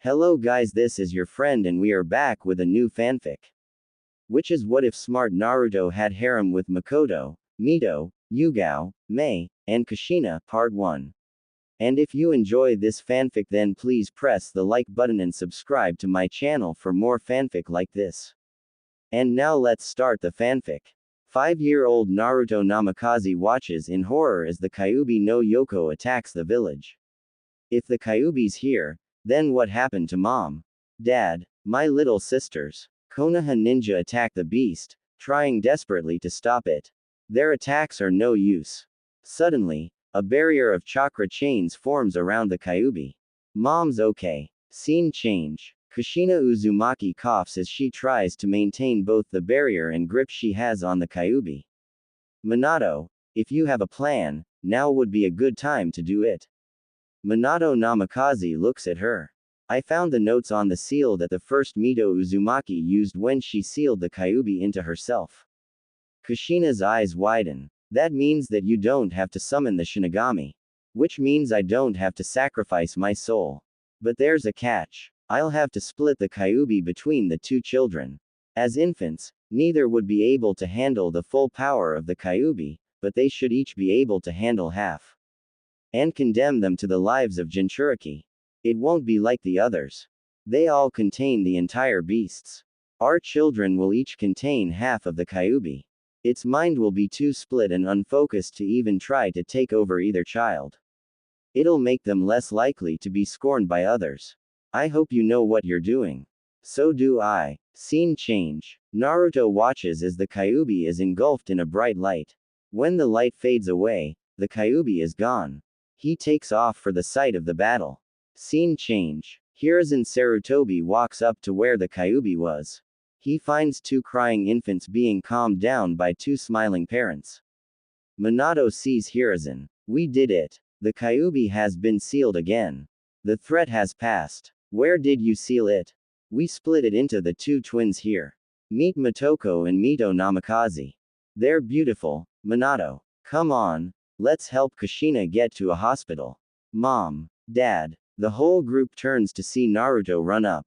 Hello guys, this is your friend and we are back with a new fanfic. Which is what if Smart Naruto had harem with Mikoto, Mito, Yugao, Mei, and Kushina, part 1. And if you enjoy this fanfic then please press the like button and subscribe to my channel for more fanfic like this. And now let's start the fanfic. 5-year-old Naruto Namikaze watches in horror as the Kyuubi no Yoko attacks the village. If the Kyuubi's here, then what happened to mom? Dad? My little sisters? Konoha ninja attack the beast, trying desperately to stop it. Their attacks are no use. Suddenly, a barrier of chakra chains forms around the Kyuubi. Mom's okay. Scene change. Kushina Uzumaki coughs as she tries to maintain both the barrier and grip she has on the Kyuubi. Minato, if you have a plan, now would be a good time to do it. Minato Namikaze looks at her. I found the notes on the seal that the first Mito Uzumaki used when she sealed the Kyuubi into herself. Kushina's eyes widen. That means that you don't have to summon the Shinigami. Which means I don't have to sacrifice my soul. But there's a catch. I'll have to split the Kyuubi between the two children. As infants, neither would be able to handle the full power of the Kyuubi, but they should each be able to handle half. And condemn them to the lives of Jinchuriki. It won't be like the others. They all contain the entire beasts. Our children will each contain half of the Kyuubi. Its mind will be too split and unfocused to even try to take over either child. It'll make them less likely to be scorned by others. I hope you know what you're doing. So do I. Scene change. Naruto watches as the Kyuubi is engulfed in a bright light. When the light fades away, the Kyuubi is gone. He takes off for the site of the battle. Scene change. Hiruzen Sarutobi walks up to where the Kyuubi was. He finds two crying infants being calmed down by two smiling parents. Minato sees Hiruzen. We did it. The Kyuubi has been sealed again. The threat has passed. Where did you seal it? We split it into the two twins here. Meet Motoko and Mito Namikaze. They're beautiful, Minato. Come on. Let's help Kushina get to a hospital. Mom. Dad. The whole group turns to see Naruto run up.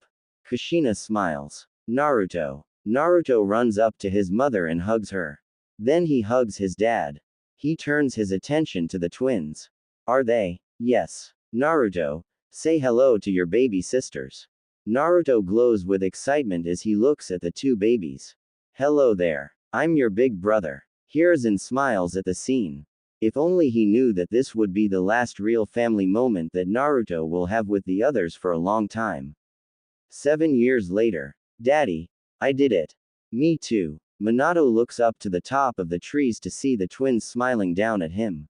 Kushina smiles. Naruto. Naruto runs up to his mother and hugs her. Then he hugs his dad. He turns his attention to the twins. Are they? Yes. Naruto. Say hello to your baby sisters. Naruto glows with excitement as he looks at the two babies. Hello there. I'm your big brother. Hiruzen smiles at the scene. If only he knew that this would be the last real family moment that Naruto will have with the others for a long time. 7 years later. Daddy. I did it. Me too. Minato looks up to the top of the trees to see the twins smiling down at him.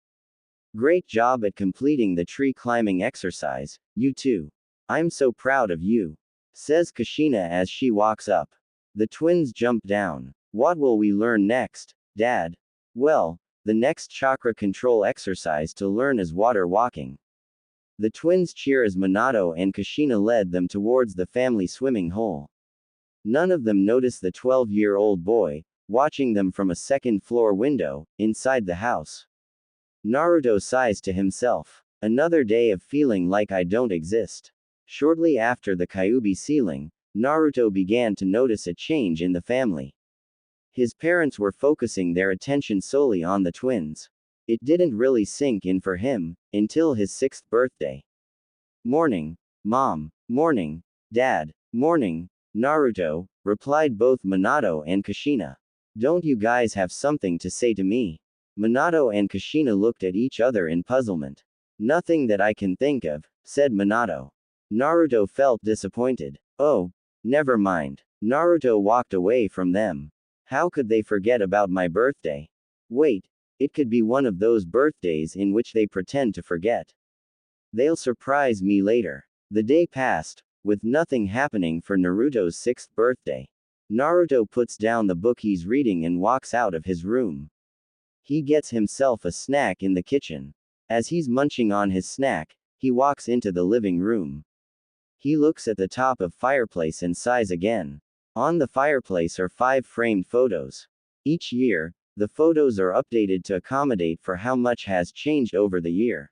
Great job at completing the tree climbing exercise, you two. I'm so proud of you. Says Kushina as she walks up. The twins jump down. What will we learn next, Dad? Well, the next chakra control exercise to learn is water walking. The twins cheer as Minato and Kushina led them towards the family swimming hole. None of them notice the 12-year-old boy, watching them from a second-floor window, inside the house. Naruto sighs to himself. Another day of feeling like I don't exist. Shortly after the Kyuubi sealing, Naruto began to notice a change in the family. His parents were focusing their attention solely on the twins. It didn't really sink in for him, until his 6th birthday. Morning, Mom. Morning, Dad. Morning, Naruto, replied both Minato and Kushina. Don't you guys have something to say to me? Minato and Kushina looked at each other in puzzlement. Nothing that I can think of, said Minato. Naruto felt disappointed. Oh, never mind. Naruto walked away from them. How could they forget about my birthday? Wait, it could be one of those birthdays in which they pretend to forget. They'll surprise me later. The day passed, with nothing happening for Naruto's 6th birthday. Naruto puts down the book he's reading and walks out of his room. He gets himself a snack in the kitchen. As he's munching on his snack, he walks into the living room. He looks at the top of fireplace and sighs again. On the fireplace are 5 framed photos. Each year, the photos are updated to accommodate for how much has changed over the year.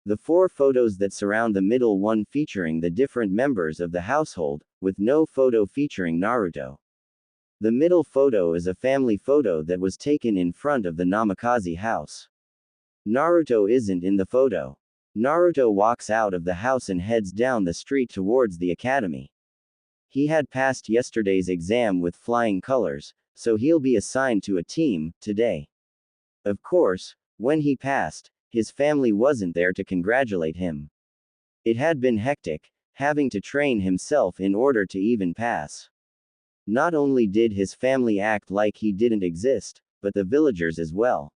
The 4 photos that surround the middle one featuring the different members of the household, with no photo featuring Naruto. The middle photo is a family photo that was taken in front of the Namikaze house. Naruto isn't in the photo. Naruto walks out of the house and heads down the street towards the academy. He had passed yesterday's exam with flying colors, so he'll be assigned to a team today. Of course, when he passed, his family wasn't there to congratulate him. It had been hectic, having to train himself in order to even pass. Not only did his family act like he didn't exist, but the villagers as well.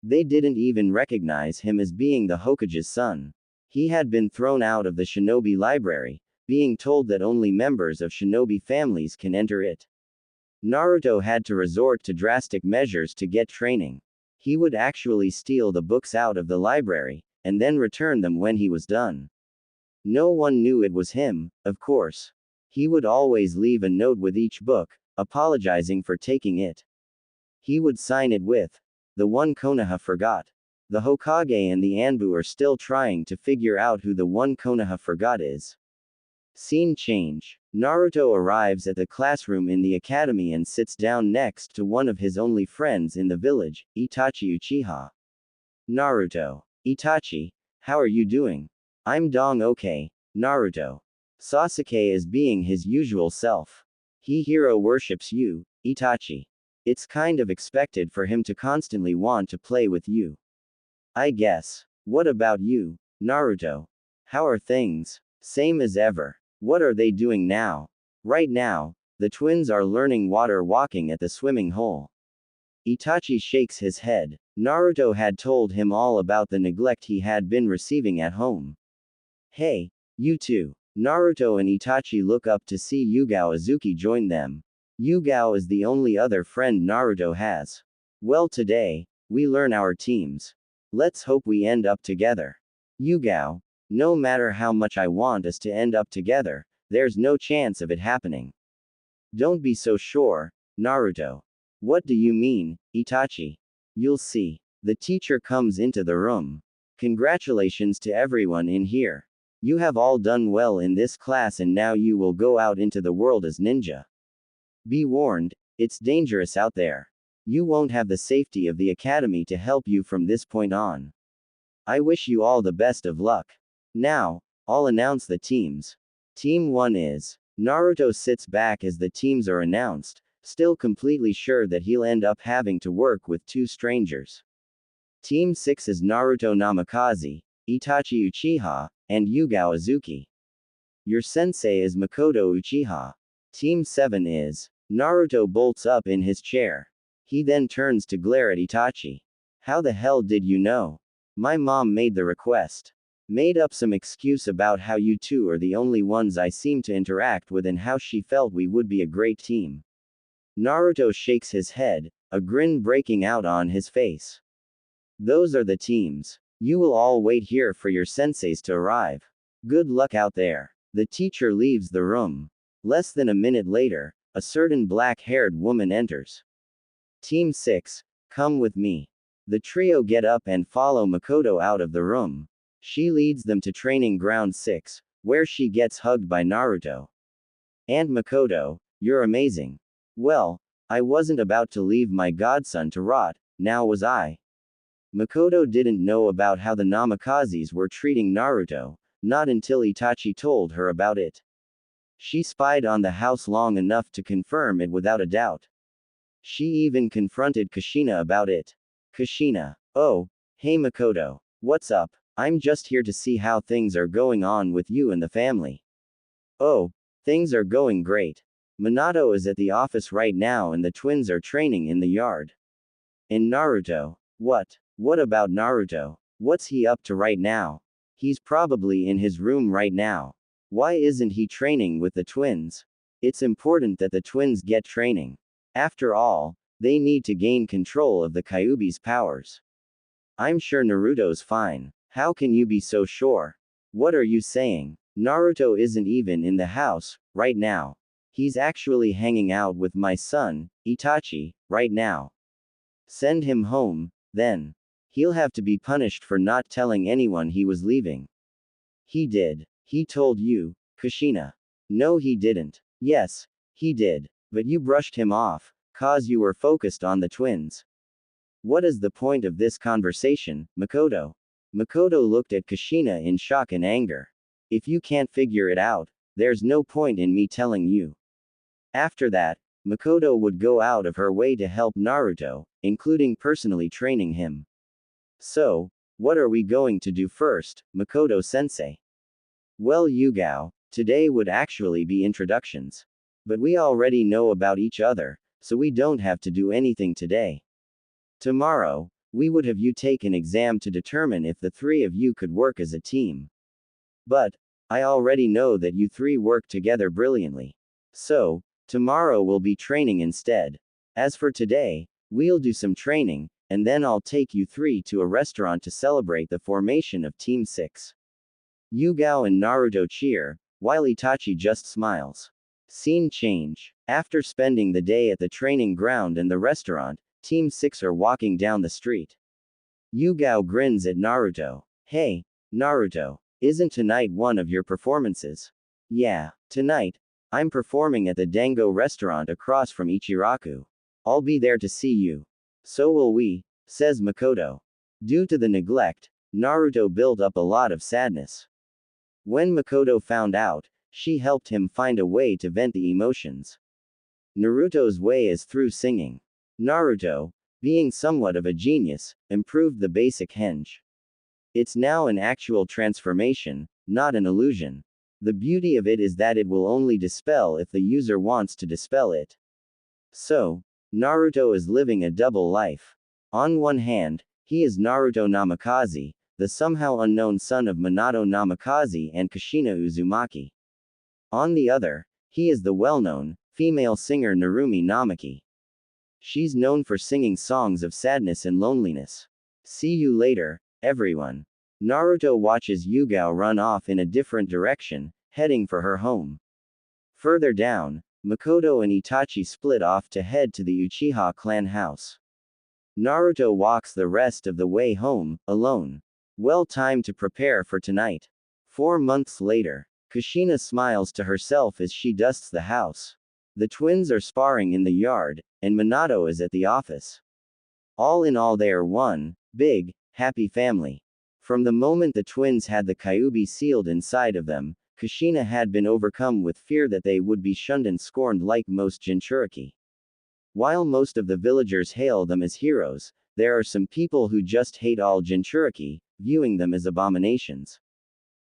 They didn't even recognize him as being the Hokage's son. He had been thrown out of the shinobi library, being told that only members of shinobi families can enter it. Naruto had to resort to drastic measures to get training. He would actually steal the books out of the library, and then return them when he was done. No one knew it was him, of course. He would always leave a note with each book, apologizing for taking it. He would sign it with, "The one Konoha forgot." The Hokage and the Anbu are still trying to figure out who the one Konoha forgot is. Scene change. Naruto arrives at the classroom in the academy and sits down next to one of his only friends in the village, Itachi Uchiha. Naruto. Itachi, how are you doing? I'm doing okay, Naruto. Sasuke is being his usual self. He hero worships you, Itachi. It's kind of expected for him to constantly want to play with you. I guess. What about you, Naruto? How are things? Same as ever. What are they doing now? Right now, the twins are learning water walking at the swimming hole. Itachi shakes his head. Naruto had told him all about the neglect he had been receiving at home. Hey, you two. Naruto and Itachi look up to see Yugao Azuki join them. Yugao is the only other friend Naruto has. Well, today, we learn our teams. Let's hope we end up together. Yugao. No matter how much I want us to end up together, there's no chance of it happening. Don't be so sure, Naruto. What do you mean, Itachi? You'll see. The teacher comes into the room. Congratulations to everyone in here. You have all done well in this class and now you will go out into the world as ninja. Be warned, it's dangerous out there. You won't have the safety of the academy to help you from this point on. I wish you all the best of luck. Now, I'll announce the teams. Team 1 is. Naruto sits back as the teams are announced, still completely sure that he'll end up having to work with 2 strangers. Team 6 is Naruto Namikaze, Itachi Uchiha, and Yugao Azuki. Your sensei is Mikoto Uchiha. Team 7 is. Naruto bolts up in his chair. He then turns to glare at Itachi. How the hell did you know? My mom made the request. Made up some excuse about how you two are the only ones I seem to interact with and how she felt we would be a great team. Naruto shakes his head, a grin breaking out on his face. Those are the teams. You will all wait here for your senseis to arrive. Good luck out there. The teacher leaves the room. Less than a minute later, a certain black-haired woman enters. Team 6, come with me. The trio get up and follow Mikoto out of the room. She leads them to Training Ground 6, where she gets hugged by Naruto. And Mikoto, you're amazing. Well, I wasn't about to leave my godson to rot, now was I? Mikoto didn't know about how the Namikazes were treating Naruto, not until Itachi told her about it. She spied on the house long enough to confirm it without a doubt. She even confronted Kushina about it. Kushina. Oh, hey Mikoto. What's up? I'm just here to see how things are going on with you and the family. Oh, things are going great. Minato is at the office right now and the twins are training in the yard. And Naruto? What? What about Naruto? What's he up to right now? He's probably in his room right now. Why isn't he training with the twins? It's important that the twins get training. After all, they need to gain control of the Kyuubi's powers. I'm sure Naruto's fine. How can you be so sure? What are you saying? Naruto isn't even in the house, right now. He's actually hanging out with my son, Itachi, right now. Send him home, then. He'll have to be punished for not telling anyone he was leaving. He did. He told you, Kushina. No, he didn't. Yes, he did. But you brushed him off, cause you were focused on the twins. What is the point of this conversation, Mikoto? Mikoto looked at Kushina in shock and anger. If you can't figure it out, there's no point in me telling you. After that, Mikoto would go out of her way to help Naruto, including personally training him. So, what are we going to do first, Mikoto-sensei? Well, Yugao, today would actually be introductions. But we already know about each other, so we don't have to do anything today. Tomorrow, we would have you take an exam to determine if the three of you could work as a team. But, I already know that you three work together brilliantly. So, tomorrow will be training instead. As for today, we'll do some training, and then I'll take you three to a restaurant to celebrate the formation of Team 6. Yugao and Naruto cheer, while Itachi just smiles. Scene change. After spending the day at the training ground and the restaurant, Team 6 are walking down the street. Yugao grins at Naruto. Hey, Naruto, isn't tonight one of your performances? Yeah, tonight, I'm performing at the Dango restaurant across from Ichiraku. I'll be there to see you. So will we, says Mikoto. Due to the neglect, Naruto built up a lot of sadness. When Mikoto found out, she helped him find a way to vent the emotions. Naruto's way is through singing. Naruto, being somewhat of a genius, improved the basic henge. It's now an actual transformation, not an illusion. The beauty of it is that it will only dispel if the user wants to dispel it. So, Naruto is living a double life. On one hand, he is Naruto Namikaze, the somehow unknown son of Minato Namikaze and Kushina Uzumaki. On the other, he is the well-known, female singer Narumi Namaki. She's known for singing songs of sadness and loneliness. See you later, everyone. Naruto watches Yugao run off in a different direction, heading for her home. Further down, Mikoto and Itachi split off to head to the Uchiha clan house. Naruto walks the rest of the way home, alone. Well, time to prepare for tonight. 4 months later, Kushina smiles to herself as she dusts the house. The twins are sparring in the yard, and Minato is at the office. All in all, they are one big, happy family. From the moment the twins had the Kyuubi sealed inside of them, Kushina had been overcome with fear that they would be shunned and scorned like most Jinchuriki. While most of the villagers hail them as heroes, there are some people who just hate all Jinchuriki, viewing them as abominations.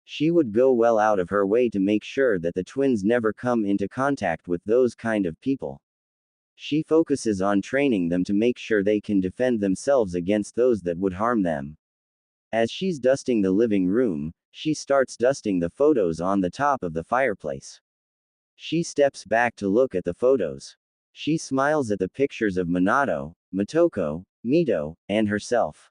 She would go well out of her way to make sure that the twins never come into contact with those kind of people. She focuses on training them to make sure they can defend themselves against those that would harm them. As she's dusting the living room, she starts dusting the photos on the top of the fireplace. She steps back to look at the photos. She smiles at the pictures of Minato, Motoko, Mito, and herself.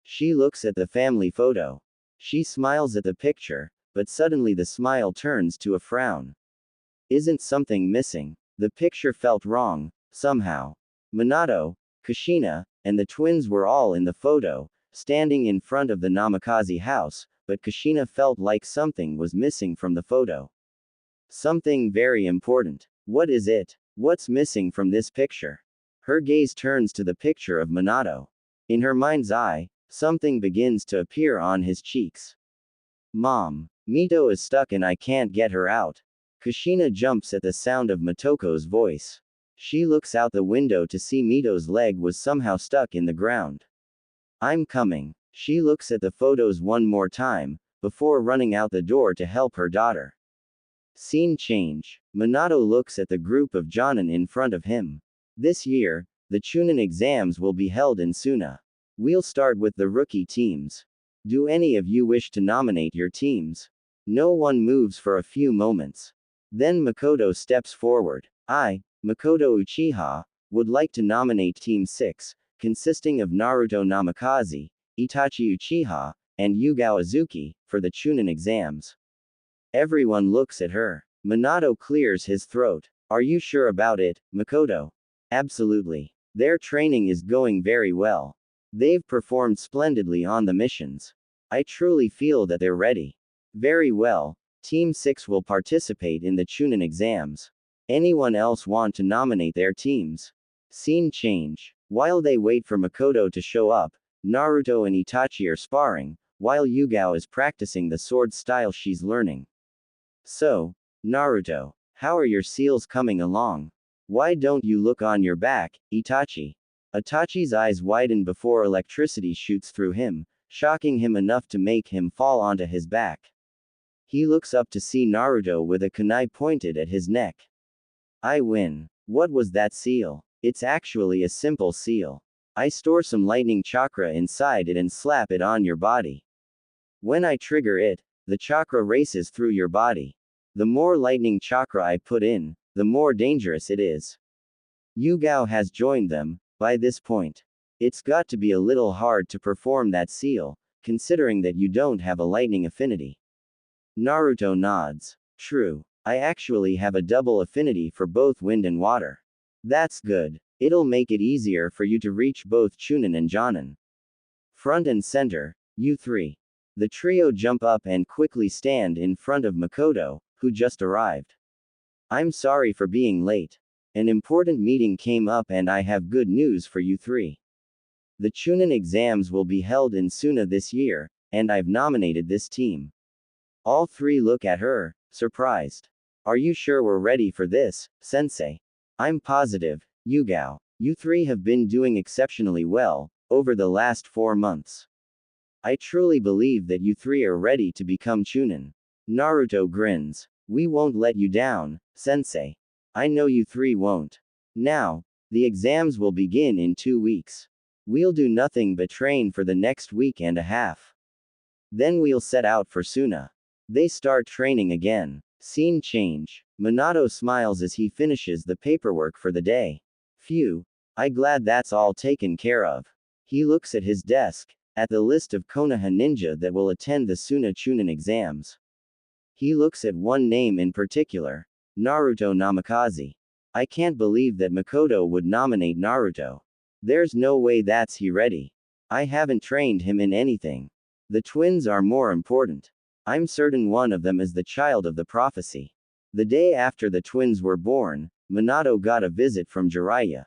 She looks at the family photo. She smiles at the picture, but suddenly the smile turns to a frown. Isn't something missing? The picture felt wrong, somehow. Minato, Kushina, and the twins were all in the photo, standing in front of the Namikaze house, but Kushina felt like something was missing from the photo. Something very important. What is it? What's missing from this picture? Her gaze turns to the picture of Minato. In her mind's eye, something begins to appear on his cheeks. Mom, Mito is stuck and I can't get her out. Kushina jumps at the sound of Motoko's voice. She looks out the window to see Mito's leg was somehow stuck in the ground. I'm coming. She looks at the photos one more time, before running out the door to help her daughter. Scene change. Minato looks at the group of Jonin in front of him. This year, the Chunin exams will be held in Suna. We'll start with the rookie teams. Do any of you wish to nominate your teams? No one moves for a few moments. Then Mikoto steps forward. I, Mikoto Uchiha, would like to nominate Team 6, consisting of Naruto Namikaze, Itachi Uchiha, and Yugao Azuki, for the Chunin exams. Everyone looks at her. Minato clears his throat. Are you sure about it, Mikoto? Absolutely. Their training is going very well. They've performed splendidly on the missions. I truly feel that they're ready. Very well. Team 6 will participate in the Chunin exams. Anyone else want to nominate their teams? Scene change. While they wait for Mikoto to show up, Naruto and Itachi are sparring, while Yugao is practicing the sword style she's learning. So, Naruto, how are your seals coming along? Why don't you look on your back, Itachi? Itachi's eyes widen before electricity shoots through him, shocking him enough to make him fall onto his back. He looks up to see Naruto with a kunai pointed at his neck. I win. What was that seal? It's actually a simple seal. I store some lightning chakra inside it and slap it on your body. When I trigger it, the chakra races through your body. The more lightning chakra I put in, the more dangerous it is. Yugao has joined them. By this point, it's got to be a little hard to perform that seal, considering that you don't have a lightning affinity. Naruto nods. True. I actually have a double affinity for both wind and water. That's good. It'll make it easier for you to reach both Chunin and Jonin. Front and center, you three. The trio jump up and quickly stand in front of Mikoto, who just arrived. I'm sorry for being late. An important meeting came up and I have good news for you three. The Chunin exams will be held in Suna this year, and I've nominated this team. All three look at her, surprised. Are you sure we're ready for this, sensei? I'm positive, Yugao. You three have been doing exceptionally well, over the last 4 months. I truly believe that you three are ready to become Chunin. Naruto grins. We won't let you down, sensei. I know you three won't. Now, the exams will begin in 2 weeks. We'll do nothing but train for the next week and a half. Then we'll set out for Suna. They start training again. Scene change. Minato smiles as he finishes the paperwork for the day. Phew. I'm glad that's all taken care of. He looks at his desk, at the list of Konoha ninja that will attend the Suna Chunin exams. He looks at one name in particular. Naruto Namikaze. I can't believe that Mikoto would nominate Naruto. There's no way that's he ready. I haven't trained him in anything. The twins are more important. I'm certain one of them is the child of the prophecy. The day after the twins were born, Minato got a visit from Jiraiya.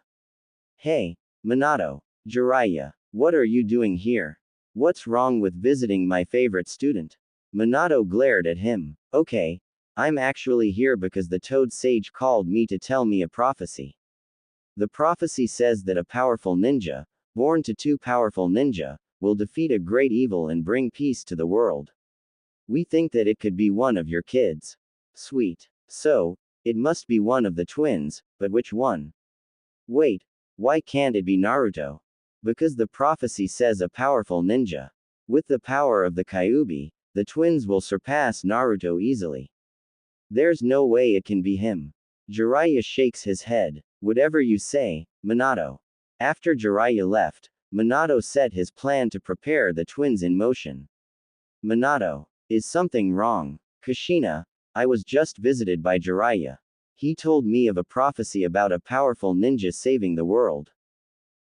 Hey, Minato. Jiraiya. What are you doing here? What's wrong with visiting my favorite student? Minato glared at him. Okay. I'm actually here because the Toad Sage called me to tell me a prophecy. The prophecy says that a powerful ninja, born to 2 powerful ninja, will defeat a great evil and bring peace to the world. We think that it could be one of your kids. Sweet. So, it must be one of the twins, but which one? Wait, why can't it be Naruto? Because the prophecy says a powerful ninja. With the power of the Kyuubi, the twins will surpass Naruto easily. There's no way it can be him. Jiraiya shakes his head. Whatever you say, Minato. After Jiraiya left, Minato set his plan to prepare the twins in motion. Minato. Is something wrong? Kushina. I was just visited by Jiraiya. He told me of a prophecy about a powerful ninja saving the world.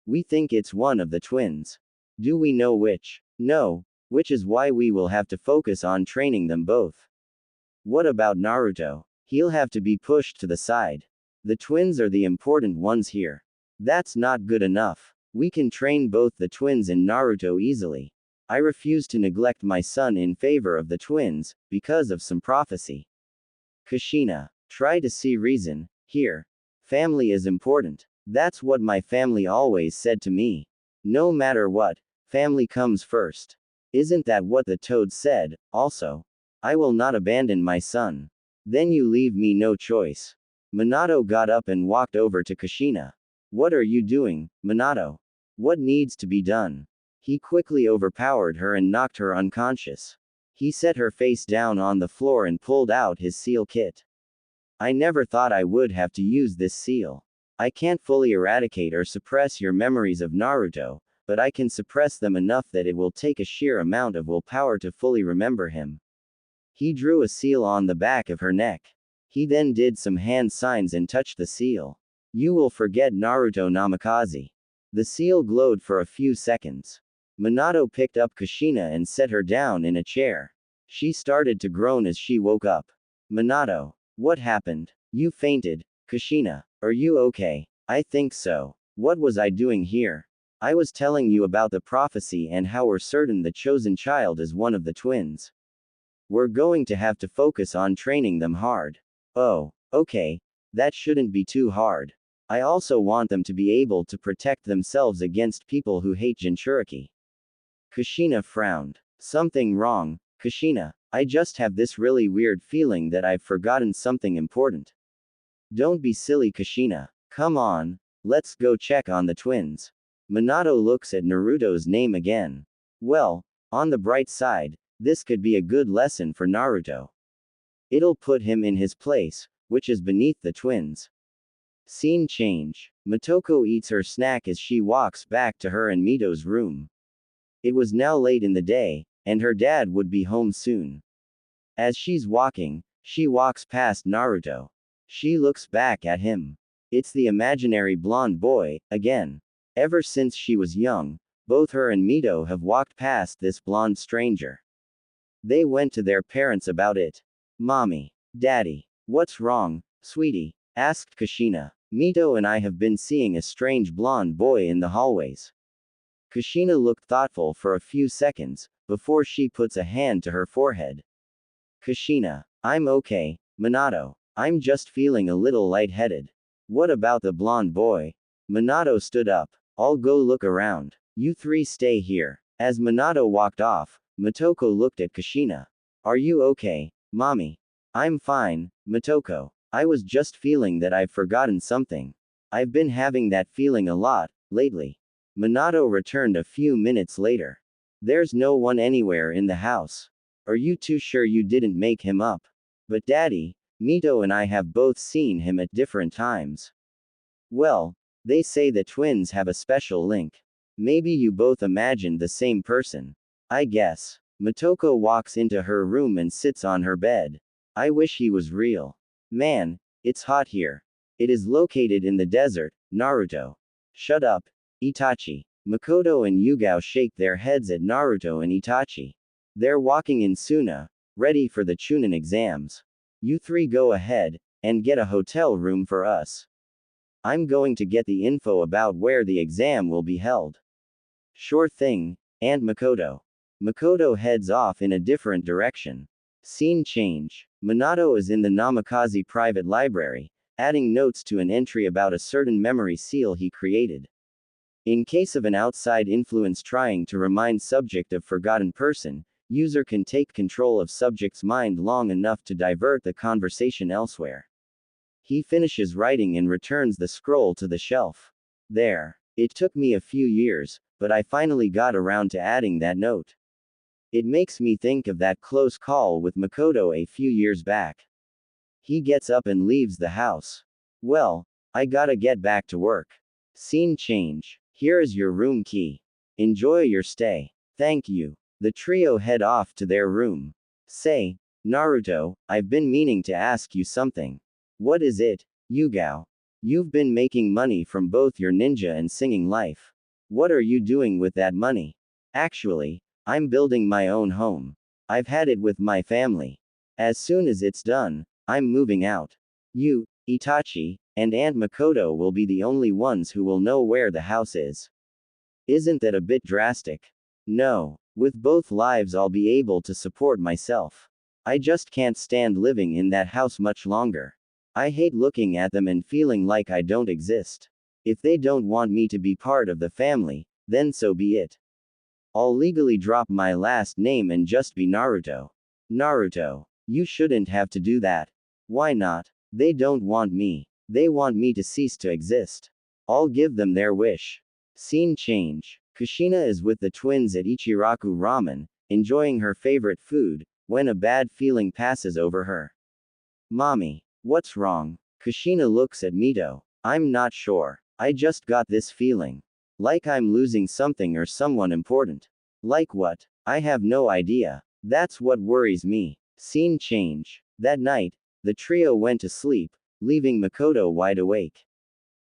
We think it's one of the twins. Do we know which? No. Which is why we will have to focus on training them both. What about Naruto? He'll have to be pushed to the side. The twins are the important ones here. That's not good enough. We can train both the twins and Naruto easily. I refuse to neglect my son in favor of the twins, because of some prophecy. Kushina. Try to see reason, here. Family is important. That's what my family always said to me. No matter what, family comes first. Isn't that what the Toad said, also? I will not abandon my son. Then you leave me no choice. Minato got up and walked over to Kushina. What are you doing, Minato? What needs to be done? He quickly overpowered her and knocked her unconscious. He set her face down on the floor and pulled out his seal kit. I never thought I would have to use this seal. I can't fully eradicate or suppress your memories of Naruto, but I can suppress them enough that it will take a sheer amount of willpower to fully remember him. He drew a seal on the back of her neck. He then did some hand signs and touched the seal. You will forget Naruto Namikaze. The seal glowed for a few seconds. Minato picked up Kushina and set her down in a chair. She started to groan as she woke up. Minato, what happened? You fainted. Kushina, are you okay? I think so. What was I doing here? I was telling you about the prophecy and how we're certain the chosen child is one of the twins. We're going to have to focus on training them hard. Oh, okay. That shouldn't be too hard. I also want them to be able to protect themselves against people who hate Jinchuriki. Kushina frowned. Something wrong, Kushina. I just have this really weird feeling that I've forgotten something important. Don't be silly, Kushina. Come on. Let's go check on the twins. Minato looks at Naruto's name again. Well, on the bright side, this could be a good lesson for Naruto. It'll put him in his place, which is beneath the twins. Scene change. Motoko eats her snack as she walks back to her and Mito's room. It was now late in the day, and her dad would be home soon. As she's walking, she walks past Naruto. She looks back at him. It's the imaginary blonde boy, again. Ever since she was young, both her and Mito have walked past this blonde stranger. They went to their parents about it. Mommy. Daddy. What's wrong, sweetie? Asked Kushina. Mito and I have been seeing a strange blonde boy in the hallways. Kushina looked thoughtful for a few seconds, before she puts a hand to her forehead. Kushina. I'm okay, Minato. I'm just feeling a little lightheaded. What about the blonde boy? Minato stood up. I'll go look around. You three stay here. As Minato walked off, Motoko looked at Kushina. Are you okay, mommy? I'm fine, Motoko. I was just feeling that I've forgotten something. I've been having that feeling a lot, lately. Minato returned a few minutes later. There's no one anywhere in the house. Are you too sure you didn't make him up? But Daddy, Mito and I have both seen him at different times. Well, they say the twins have a special link. Maybe you both imagined the same person. I guess. Motoko walks into her room and sits on her bed. I wish he was real. Man, it's hot here. It is located in the desert, Naruto. Shut up, Itachi. Mikoto and Yugao shake their heads at Naruto and Itachi. They're walking in Suna, ready for the Chunin exams. You three go ahead, and get a hotel room for us. I'm going to get the info about where the exam will be held. Sure thing, Aunt Mikoto. Mikoto heads off in a different direction. Scene change. Minato is in the Namikaze private library, adding notes to an entry about a certain memory seal he created. In case of an outside influence trying to remind subject of forgotten person, user can take control of subject's mind long enough to divert the conversation elsewhere. He finishes writing and returns the scroll to the shelf. There. It took me a few years, but I finally got around to adding that note. It makes me think of that close call with Mikoto a few years back. He gets up and leaves the house. Well, I gotta get back to work. Scene change. Here is your room key. Enjoy your stay. Thank you. The trio head off to their room. Say, Naruto, I've been meaning to ask you something. What is it, Yugao? You've been making money from both your ninja and singing life. What are you doing with that money? Actually, I'm building my own home. I've had it with my family. As soon as it's done, I'm moving out. You, Itachi, and Aunt Mikoto will be the only ones who will know where the house is. Isn't that a bit drastic? No. With both lives I'll be able to support myself. I just can't stand living in that house much longer. I hate looking at them and feeling like I don't exist. If they don't want me to be part of the family, then so be it. I'll legally drop my last name and just be Naruto. Naruto, you shouldn't have to do that. Why not? They don't want me. They want me to cease to exist. I'll give them their wish. Scene change. Kushina is with the twins at Ichiraku Ramen, enjoying her favorite food, when a bad feeling passes over her. Mommy, what's wrong? Kushina looks at Mito. I'm not sure. I just got this feeling. Like I'm losing something or someone important. Like what? I have no idea. That's what worries me. Scene change. That night, the trio went to sleep, leaving Mikoto wide awake.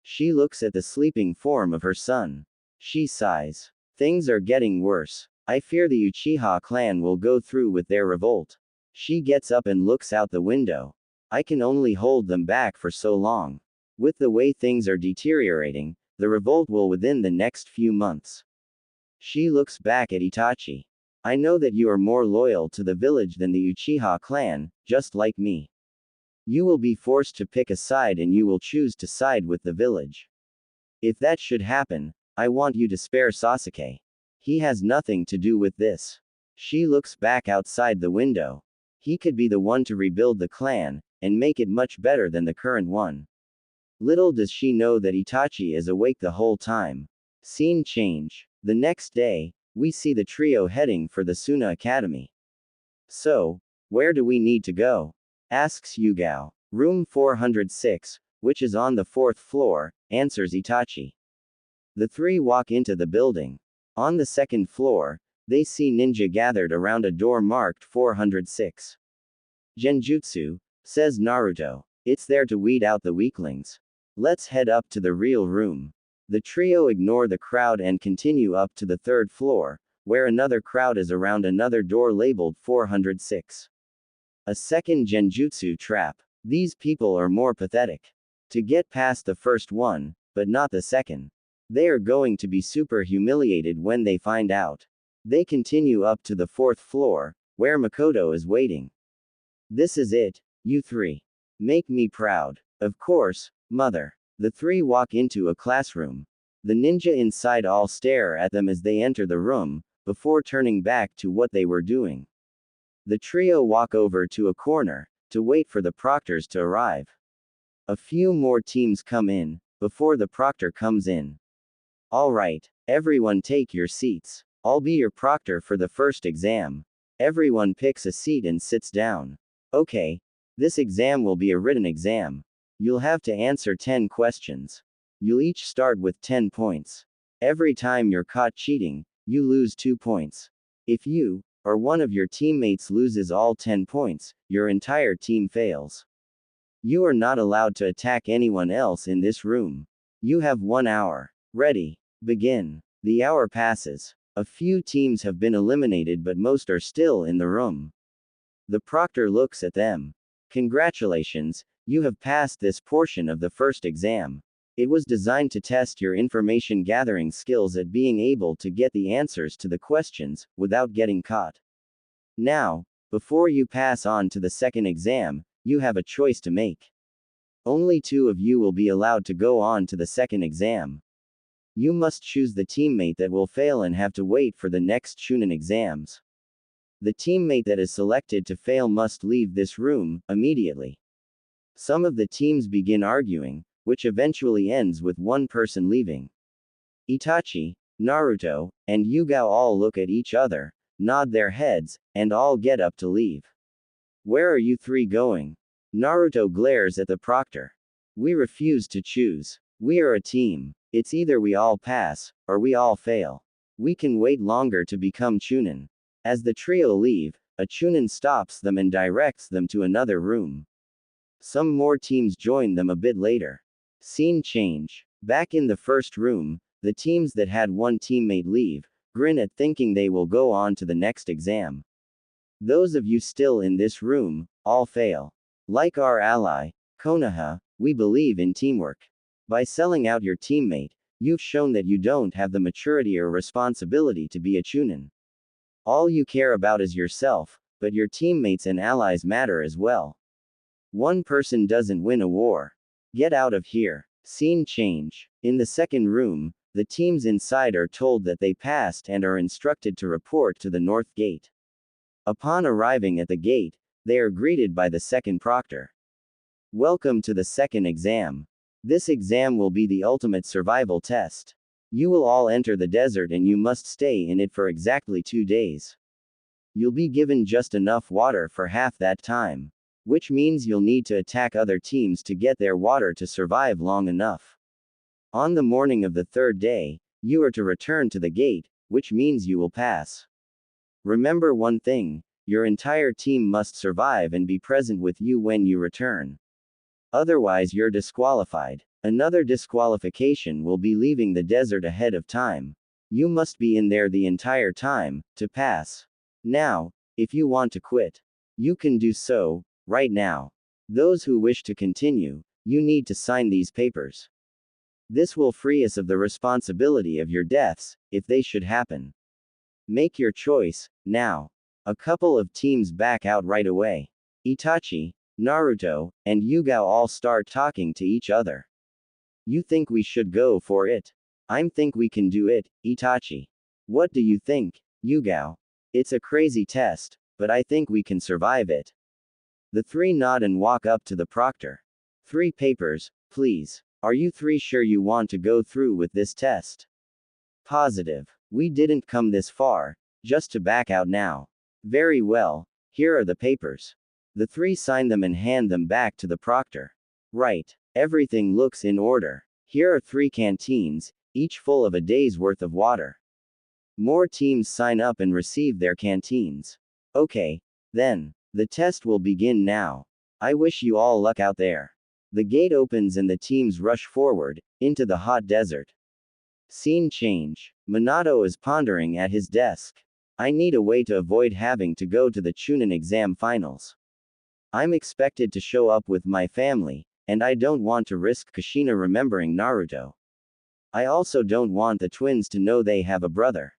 She looks at the sleeping form of her son. She sighs. Things are getting worse. I fear the Uchiha clan will go through with their revolt. She gets up and looks out the window. I can only hold them back for so long. With the way things are deteriorating, the revolt will within the next few months. She looks back at Itachi. I know that you are more loyal to the village than the Uchiha clan, just like me. You will be forced to pick a side and you will choose to side with the village. If that should happen, I want you to spare Sasuke. He has nothing to do with this. She looks back outside the window. He could be the one to rebuild the clan, and make it much better than the current one. Little does she know that Itachi is awake the whole time. Scene change. The next day, we see the trio heading for the Suna Academy. So, where do we need to go? Asks Yugao. Room 406, which is on the 4th floor, answers Itachi. The three walk into the building. On the 2nd floor, they see ninja gathered around a door marked 406. Genjutsu, says Naruto. It's there to weed out the weaklings. Let's head up to the real room. The trio ignore the crowd and continue up to the 3rd floor, where another crowd is around another door labeled 406. A second genjutsu trap. These people are more pathetic. To get past the first one, but not the second. They are going to be super humiliated when they find out. They continue up to the 4th floor, where Mikoto is waiting. This is it, you three. Make me proud. Of course, mother. The three walk into a classroom. The ninja inside all stare at them as they enter the room, before turning back to what they were doing. The trio walk over to a corner, to wait for the proctors to arrive. A few more teams come in, before the proctor comes in. Alright, everyone take your seats. I'll be your proctor for the first exam. Everyone picks a seat and sits down. Okay. This exam will be a written exam. You'll have to answer 10 questions. You'll each start with 10 points. Every time you're caught cheating, you lose 2 points. If you, or one of your teammates loses all 10 points, your entire team fails. You are not allowed to attack anyone else in this room. You have 1 hour. Ready. Begin. The hour passes. A few teams have been eliminated but most are still in the room. The proctor looks at them. Congratulations, you have passed this portion of the first exam. It was designed to test your information gathering skills at being able to get the answers to the questions, without getting caught. Now, before you pass on to the second exam, you have a choice to make. Only 2 of you will be allowed to go on to the second exam. You must choose the teammate that will fail and have to wait for the next Chunin exams. The teammate that is selected to fail must leave this room, immediately. Some of the teams begin arguing, which eventually ends with one person leaving. Itachi, Naruto, and Yugao all look at each other, nod their heads, and all get up to leave. Where are you three going? Naruto glares at the proctor. We refuse to choose. We are a team. It's either we all pass, or we all fail. We can wait longer to become Chunin. As the trio leave, a Chunin stops them and directs them to another room. Some more teams join them a bit later. Scene change. Back in the first room, the teams that had one teammate leave, grin at thinking they will go on to the next exam. Those of you still in this room, all fail. Like our ally, Konoha, we believe in teamwork. By selling out your teammate, you've shown that you don't have the maturity or responsibility to be a Chunin. All you care about is yourself, but your teammates and allies matter as well. One person doesn't win a war. Get out of here. Scene change. In the second room, the teams inside are told that they passed and are instructed to report to the north gate. Upon arriving at the gate, they are greeted by the second proctor. Welcome to the second exam. This exam will be the ultimate survival test. You will all enter the desert and you must stay in it for exactly 2 days. You'll be given just enough water for half that time. Which means you'll need to attack other teams to get their water to survive long enough. On the morning of the 3rd day, you are to return to the gate, which means you will pass. Remember one thing, your entire team must survive and be present with you when you return. Otherwise you're disqualified. Another disqualification will be leaving the desert ahead of time. You must be in there the entire time, to pass. Now, if you want to quit, you can do so, right now. Those who wish to continue, you need to sign these papers. This will free us of the responsibility of your deaths, if they should happen. Make your choice, now. A couple of teams back out right away. Itachi, Naruto, and Yugao all start talking to each other. You think we should go for it? I'm think we can do it, Itachi. What do you think, Yugao? It's a crazy test, but I think we can survive it. The three nod and walk up to the proctor. 3 papers, please. Are you 3 sure you want to go through with this test? Positive. We didn't come this far, just to back out now. Very well, here are the papers. The 3 sign them and hand them back to the proctor. Right. Everything looks in order. Here are 3 canteens, each full of a day's worth of water. More teams sign up and receive their canteens. Okay, then. The test will begin now. I wish you all luck out there. The gate opens and the teams rush forward, into the hot desert. Scene change. Minato is pondering at his desk. I need a way to avoid having to go to the Chunin exam finals. I'm expected to show up with my family, and I don't want to risk Kushina remembering Naruto. I also don't want the twins to know they have a brother.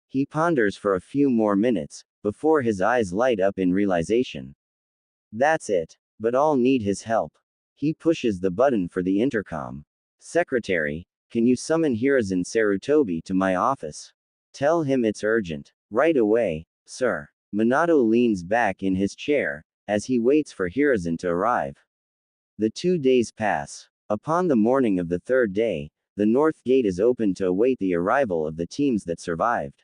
He ponders for a few more minutes, before his eyes light up in realization. That's it, but I'll need his help. He pushes the button for the intercom. Secretary, can you summon Hiruzen Sarutobi to my office? Tell him it's urgent. Right away, sir. Minato leans back in his chair, as he waits for Hiruzen to arrive. The 2 days pass. Upon the morning of the 3rd day, the north gate is open to await the arrival of the teams that survived.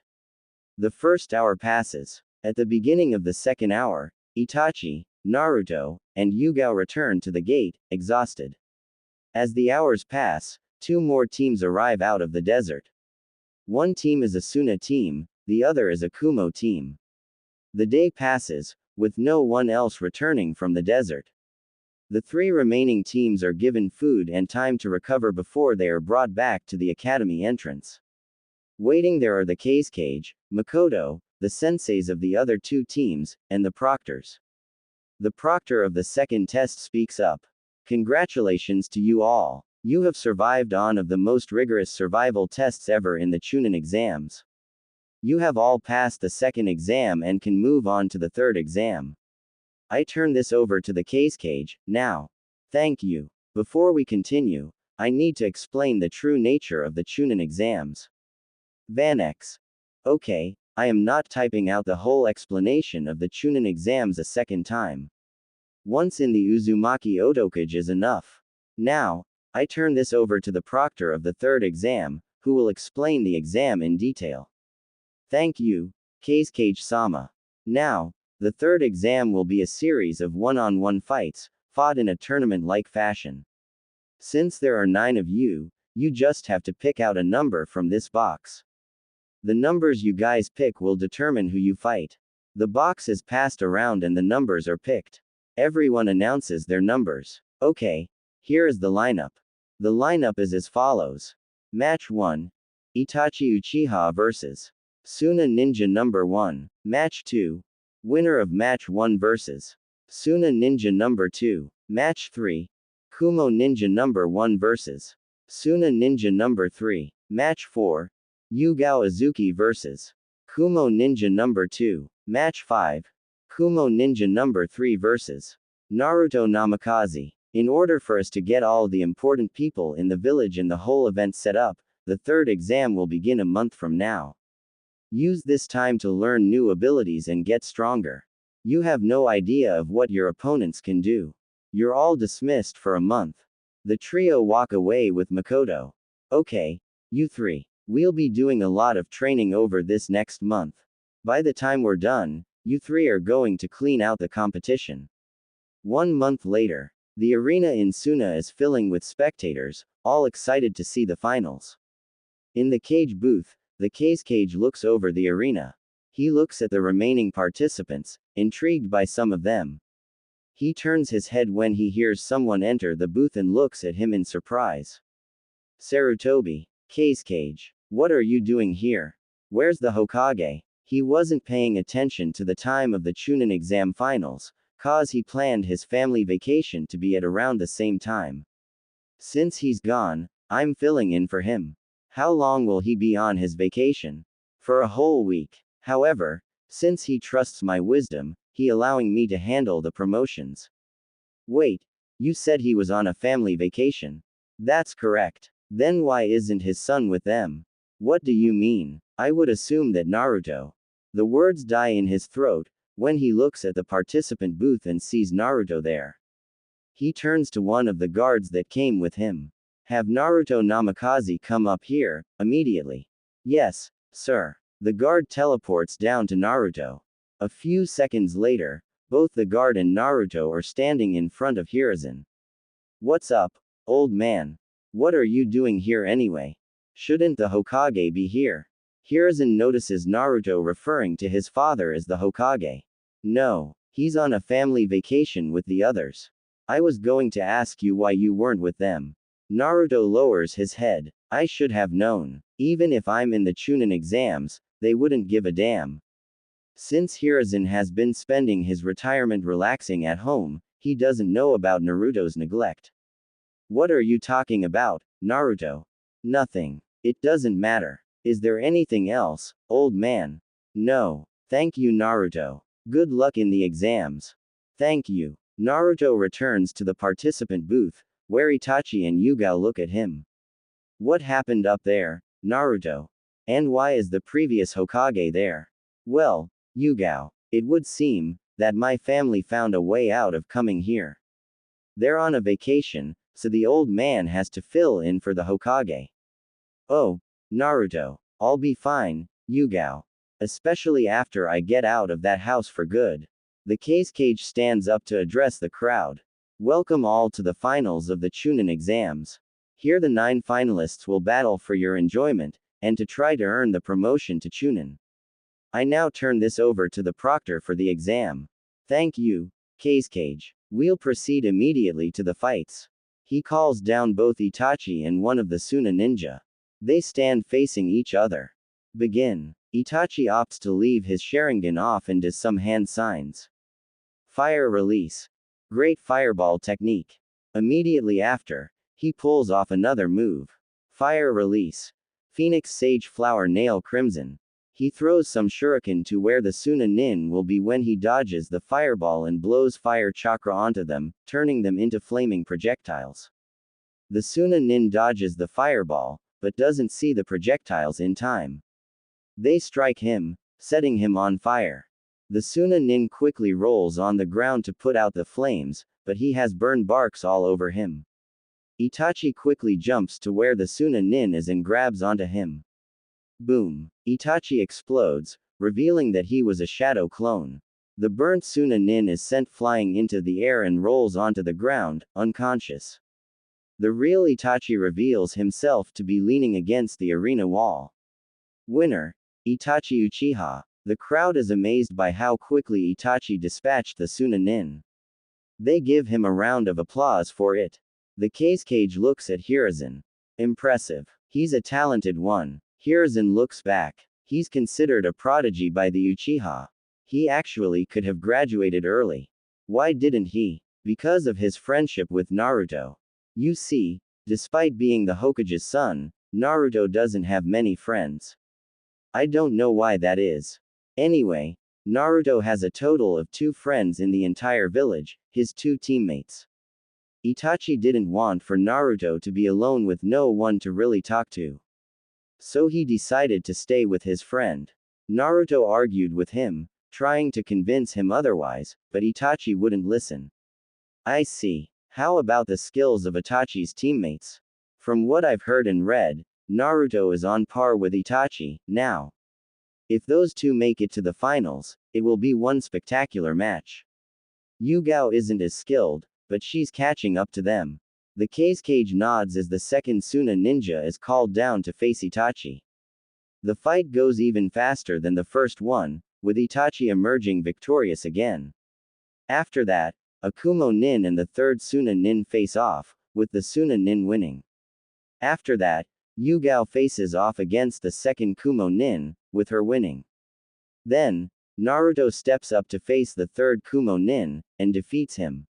The 1st hour passes. At the beginning of the 2nd hour, Itachi, Naruto, and Yugao return to the gate, exhausted. As the hours pass, 2 more teams arrive out of the desert. One team is a Suna team, the other is a Kumo team. The day passes, with no one else returning from the desert. The 3 remaining teams are given food and time to recover before they are brought back to the academy entrance. Waiting there are the Kage, Mikoto, the senseis of the other 2 teams, and the proctors. The proctor of the 2nd test speaks up. Congratulations to you all. You have survived one of the most rigorous survival tests ever in the Chunin exams. You have all passed the 2nd exam and can move on to the 3rd exam. I turn this over to the Kage, now. Thank you. Before we continue, I need to explain the true nature of the Chunin exams. Vanex. Okay, I am not typing out the whole explanation of the Chunin exams a second time. Once in the Uzumaki Otokage is enough. Now, I turn this over to the proctor of the 3rd exam, who will explain the exam in detail. Thank you, Kage-sama. Now, the 3rd exam will be a series of one-on-one fights, fought in a tournament-like fashion. Since there are 9 of you, you just have to pick out a number from this box. The numbers you guys pick will determine who you fight. The box is passed around and the numbers are picked. Everyone announces their numbers. Okay, here is the lineup. The lineup is as follows. Match 1. Itachi Uchiha vs. Suna Ninja number 1. Match 2. Winner of Match 1 vs. Suna Ninja number 2. Match 3. Kumo Ninja number 1 vs. Suna Ninja number 3. Match 4. Yugao Azuki vs. Kumo Ninja number 2. Match 5. Kumo Ninja number 3 vs. Naruto Namikaze. In order for us to get all the important people in the village and the whole event set up, the 3rd exam will begin a month from now. Use this time to learn new abilities and get stronger. You have no idea of what your opponents can do. You're all dismissed for a month. The trio walk away with Mikoto. Okay, you 3. We'll be doing a lot of training over this next month. By the time we're done, you 3 are going to clean out the competition. 1 month later, the arena in Suna is filling with spectators, all excited to see the finals. In the cage booth, the Kage looks over the arena. He looks at the remaining participants, intrigued by some of them. He turns his head when he hears someone enter the booth and looks at him in surprise. Sarutobi. Cage. What are you doing here? Where's the Hokage? He wasn't paying attention to the time of the Chunin exam finals, cause he planned his family vacation to be at around the same time. Since he's gone, I'm filling in for him. How long will he be on his vacation? For a whole week. However, since he trusts my wisdom, he allowing me to handle the promotions. Wait, you said he was on a family vacation. That's correct. Then why isn't his son with them? What do you mean? I would assume that Naruto. The words die in his throat when he looks at the participant booth and sees Naruto there. He turns to one of the guards that came with him. Have Naruto Namikaze come up here, immediately. Yes, sir. The guard teleports down to Naruto. A few seconds later, both the guard and Naruto are standing in front of Hiruzen. What's up, old man? What are you doing here anyway? Shouldn't the Hokage be here? Hiruzen notices Naruto referring to his father as the Hokage. No, he's on a family vacation with the others. I was going to ask you why you weren't with them. Naruto lowers his head. I should have known. Even if I'm in the Chunin exams, they wouldn't give a damn. Since Hiruzen has been spending his retirement relaxing at home, he doesn't know about Naruto's neglect. What are you talking about, Naruto? Nothing. It doesn't matter. Is there anything else, old man? No. Thank you, Naruto. Good luck in the exams. Thank you. Naruto returns to the participant booth, where Itachi and Yugao look at him. What happened up there, Naruto? And why is the previous Hokage there? Well, Yugao, it would seem that my family found a way out of coming here. They're on a vacation, so the old man has to fill in for the Hokage. Oh, Naruto, I'll be fine, Yugao. Especially after I get out of that house for good. The Cage stands up to address the crowd. Welcome all to the finals of the Chunin exams. Here the 9 finalists will battle for your enjoyment, and to try to earn the promotion to Chunin. I now turn this over to the proctor for the exam. Thank you, Cage. We'll proceed immediately to the fights. He calls down both Itachi and one of the Suna ninja. They stand facing each other. Begin. Itachi opts to leave his Sharingan off and does some hand signs. Fire release. Great fireball technique. Immediately after, he pulls off another move. Fire release. Phoenix Sage Flower Nail Crimson. He throws some shuriken to where the Suna Nin will be when he dodges the fireball and blows fire chakra onto them, turning them into flaming projectiles. The Suna Nin dodges the fireball, but doesn't see the projectiles in time. They strike him, setting him on fire. The Suna Nin quickly rolls on the ground to put out the flames, but he has burned barks all over him. Itachi quickly jumps to where the Suna Nin is and grabs onto him. Boom. Itachi explodes, revealing that he was a shadow clone. The burnt Suna Nin is sent flying into the air and rolls onto the ground, unconscious. The real Itachi reveals himself to be leaning against the arena wall. Winner. Itachi Uchiha. The crowd is amazed by how quickly Itachi dispatched the Suna Nin. They give him a round of applause for it. The Cage looks at Hiruzen. Impressive. He's a talented one. Hiruzen looks back. He's considered a prodigy by the Uchiha. He actually could have graduated early. Why didn't he? Because of his friendship with Naruto. You see, despite being the Hokage's son, Naruto doesn't have many friends. I don't know why that is. Anyway, Naruto has a total of 2 friends in the entire village, his 2 teammates. Itachi didn't want for Naruto to be alone with no one to really talk to. So he decided to stay with his friend. Naruto argued with him, trying to convince him otherwise, but Itachi wouldn't listen. I see. How about the skills of Itachi's teammates? From what I've heard and read, Naruto is on par with Itachi, now. If those 2 make it to the finals, it will be one spectacular match. Yugao isn't as skilled, but she's catching up to them. The Cage nods as the second Suna ninja is called down to face Itachi. The fight goes even faster than the first one, with Itachi emerging victorious again. After that, a Kumo Nin and the third Suna Nin face off, with the Suna Nin winning. After that, Yugao faces off against the second Kumo Nin, with her winning. Then, Naruto steps up to face the third Kumo Nin, and defeats him.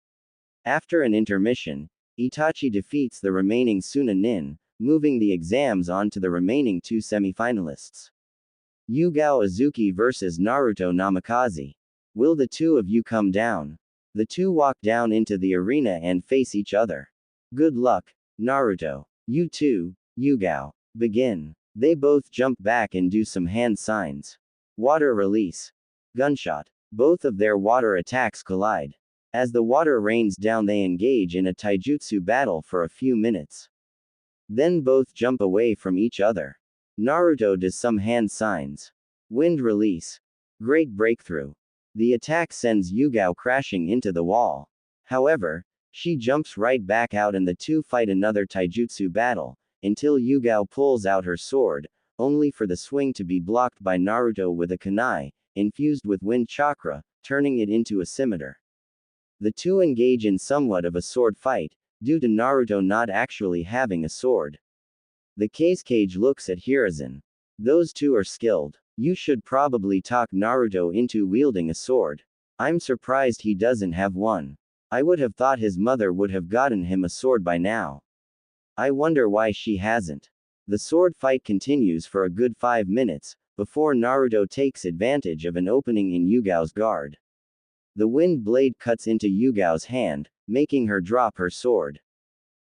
After an intermission, Itachi defeats the remaining Suna Nin, moving the exams on to the remaining two semifinalists. Yugao Azuki vs Naruto Namikaze. Will the two of you come down? The two walk down into the arena and face each other. Good luck, Naruto. You two, Yugao. Begin. They both jump back and do some hand signs. Water release. Gunshot. Both of their water attacks collide. As the water rains down, they engage in a taijutsu battle for a few minutes. Then both jump away from each other. Naruto does some hand signs. Wind release. Great breakthrough. The attack sends Yugao crashing into the wall. However, she jumps right back out and the two fight another taijutsu battle, until Yugao pulls out her sword, only for the swing to be blocked by Naruto with a kunai, infused with wind chakra, turning it into a scimitar. The two engage in somewhat of a sword fight, due to Naruto not actually having a sword. The Kazekage looks at Hiruzen. Those two are skilled. You should probably talk Naruto into wielding a sword. I'm surprised he doesn't have one. I would have thought his mother would have gotten him a sword by now. I wonder why she hasn't. The sword fight continues for a good 5 minutes, before Naruto takes advantage of an opening in Yugao's guard. The wind blade cuts into Yugao's hand, making her drop her sword.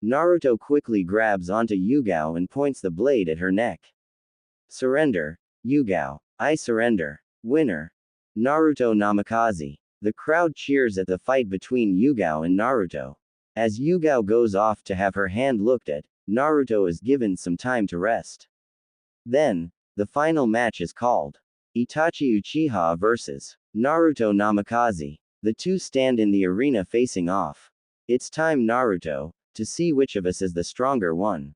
Naruto quickly grabs onto Yugao and points the blade at her neck. Surrender, Yugao. I surrender. Winner. Naruto Namikaze. The crowd cheers at the fight between Yugao and Naruto. As Yugao goes off to have her hand looked at, Naruto is given some time to rest. Then, the final match is called. Itachi Uchiha vs. Naruto Namikaze. The two stand in the arena facing off. It's time, Naruto, to see which of us is the stronger one.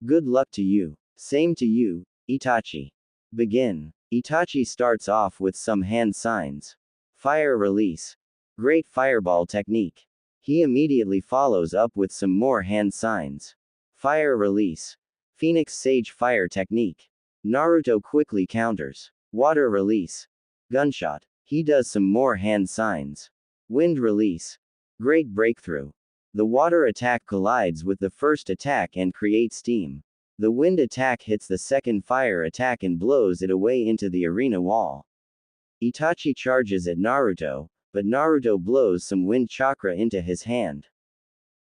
Good luck to you. Same to you, Itachi. Begin. Itachi starts off with some hand signs. Fire release. Great fireball technique. He immediately follows up with some more hand signs. Fire release. Phoenix Sage fire technique. Naruto quickly counters. Water release. Gunshot. He does some more hand signs. Wind release. Great breakthrough. The water attack collides with the first attack and creates steam. The wind attack hits the second fire attack and blows it away into the arena wall. Itachi charges at Naruto, but Naruto blows some wind chakra into his hand.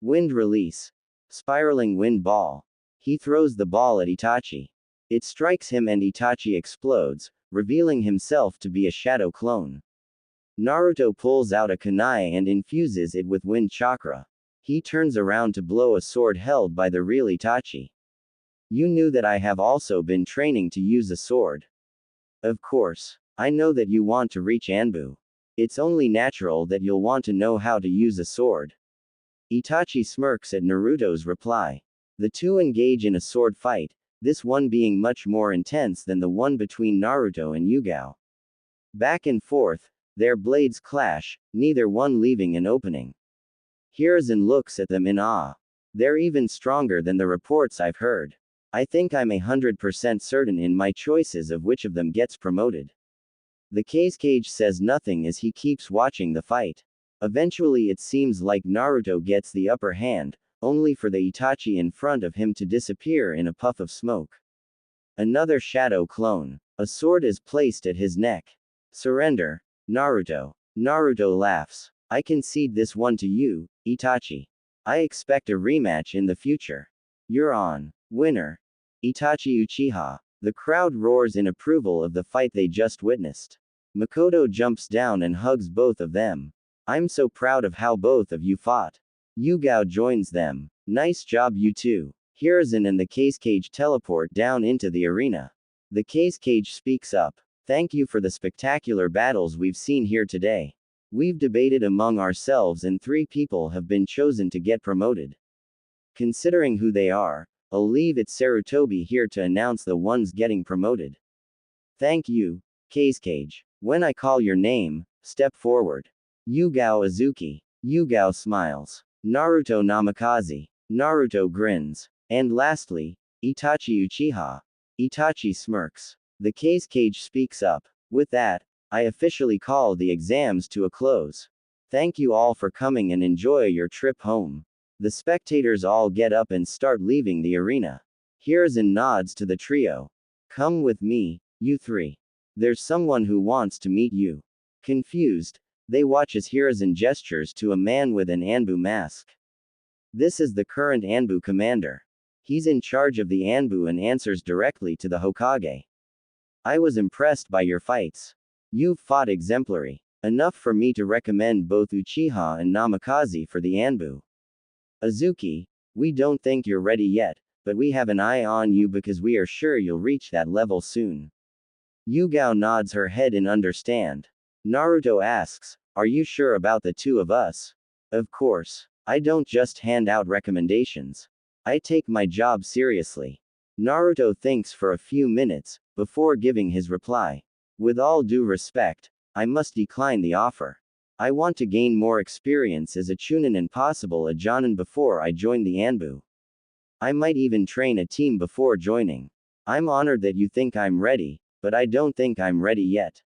Wind release. Spiraling wind ball. He throws the ball at Itachi. It strikes him and Itachi explodes, revealing himself to be a shadow clone. Naruto pulls out a kunai and infuses it with wind chakra. He turns around to blow a sword held by the real Itachi. You knew that I have also been training to use a sword. Of course. I know that you want to reach Anbu. It's only natural that you'll want to know how to use a sword. Itachi smirks at Naruto's reply. The two engage in a sword fight, this one being much more intense than the one between Naruto and Yugao. Back and forth, their blades clash, neither one leaving an opening. Hiruzen looks at them in awe. They're even stronger than the reports I've heard. I think I'm 100% certain in my choices of which of them gets promoted. The Kazekage says nothing as he keeps watching the fight. Eventually it seems like Naruto gets the upper hand, only for the Itachi in front of him to disappear in a puff of smoke. Another shadow clone. A sword is placed at his neck. Surrender, Naruto. Naruto laughs. I concede this one to you, Itachi. I expect a rematch in the future. You're on. Winner. Itachi Uchiha. The crowd roars in approval of the fight they just witnessed. Mikoto jumps down and hugs both of them. I'm so proud of how both of you fought. Yugao joins them. Nice job, you two. Hiruzen and the Kazekage teleport down into the arena. The Kazekage speaks up. Thank you for the spectacular battles we've seen here today. We've debated among ourselves and 3 people have been chosen to get promoted. Considering who they are, I'll leave it Sarutobi here to announce the ones getting promoted. Thank you, Kazekage. When I call your name, step forward. Yugao Azuki. Yugao smiles. Naruto namikaze. Naruto grins. And lastly, Itachi Uchiha. Itachi smirks. The case cage speaks up. With that, I officially call the exams to a close. Thank you all for coming and enjoy your trip home. The spectators all get up and start leaving the arena. Hiruzen nods to the trio. Come with me, you three. There's someone who wants to meet you. Confused, they watch as Hiruzen gestures to a man with an Anbu mask. This is the current Anbu commander. He's in charge of the Anbu and answers directly to the Hokage. I was impressed by your fights. You've fought exemplary. Enough for me to recommend both Uchiha and Namikaze for the Anbu. Azuki, we don't think you're ready yet, but we have an eye on you because we are sure you'll reach that level soon. Yugao nods her head in understand. Naruto asks, are you sure about the two of us? Of course. I don't just hand out recommendations. I take my job seriously. Naruto thinks for a few minutes, before giving his reply. With all due respect, I must decline the offer. I want to gain more experience as a Chunin and possible a Jonin before I join the Anbu. I might even train a team before joining. I'm honored that you think I'm ready, but I don't think I'm ready yet.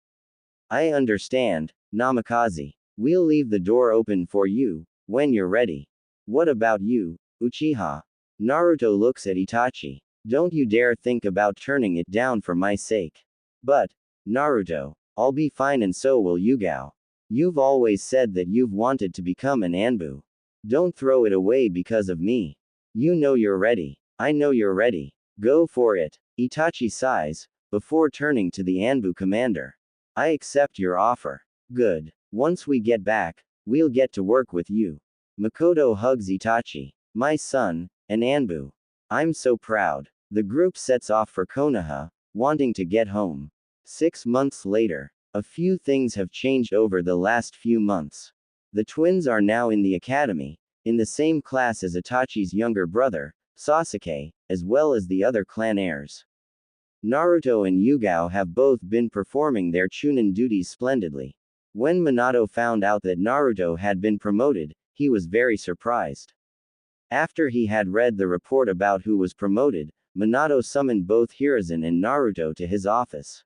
I understand, Namikaze. We'll leave the door open for you, when you're ready. What about you, Uchiha? Naruto looks at Itachi. Don't you dare think about turning it down for my sake. But, Naruto, I'll be fine and so will Yugao. You've always said that you've wanted to become an Anbu. Don't throw it away because of me. You know you're ready. I know you're ready. Go for it. Itachi sighs, before turning to the Anbu commander. I accept your offer. Good. Once we get back, we'll get to work with you. Mikoto hugs Itachi. My son, an Anbu. I'm so proud. The group sets off for Konoha, wanting to get home. 6 months later. A few things have changed over the last few months. The twins are now in the academy, in the same class as Itachi's younger brother, Sasuke, as well as the other clan heirs. Naruto and Yugao have both been performing their Chunin duties splendidly. When Minato found out that Naruto had been promoted, he was very surprised. After he had read the report about who was promoted, Minato summoned both Hiruzen and Naruto to his office.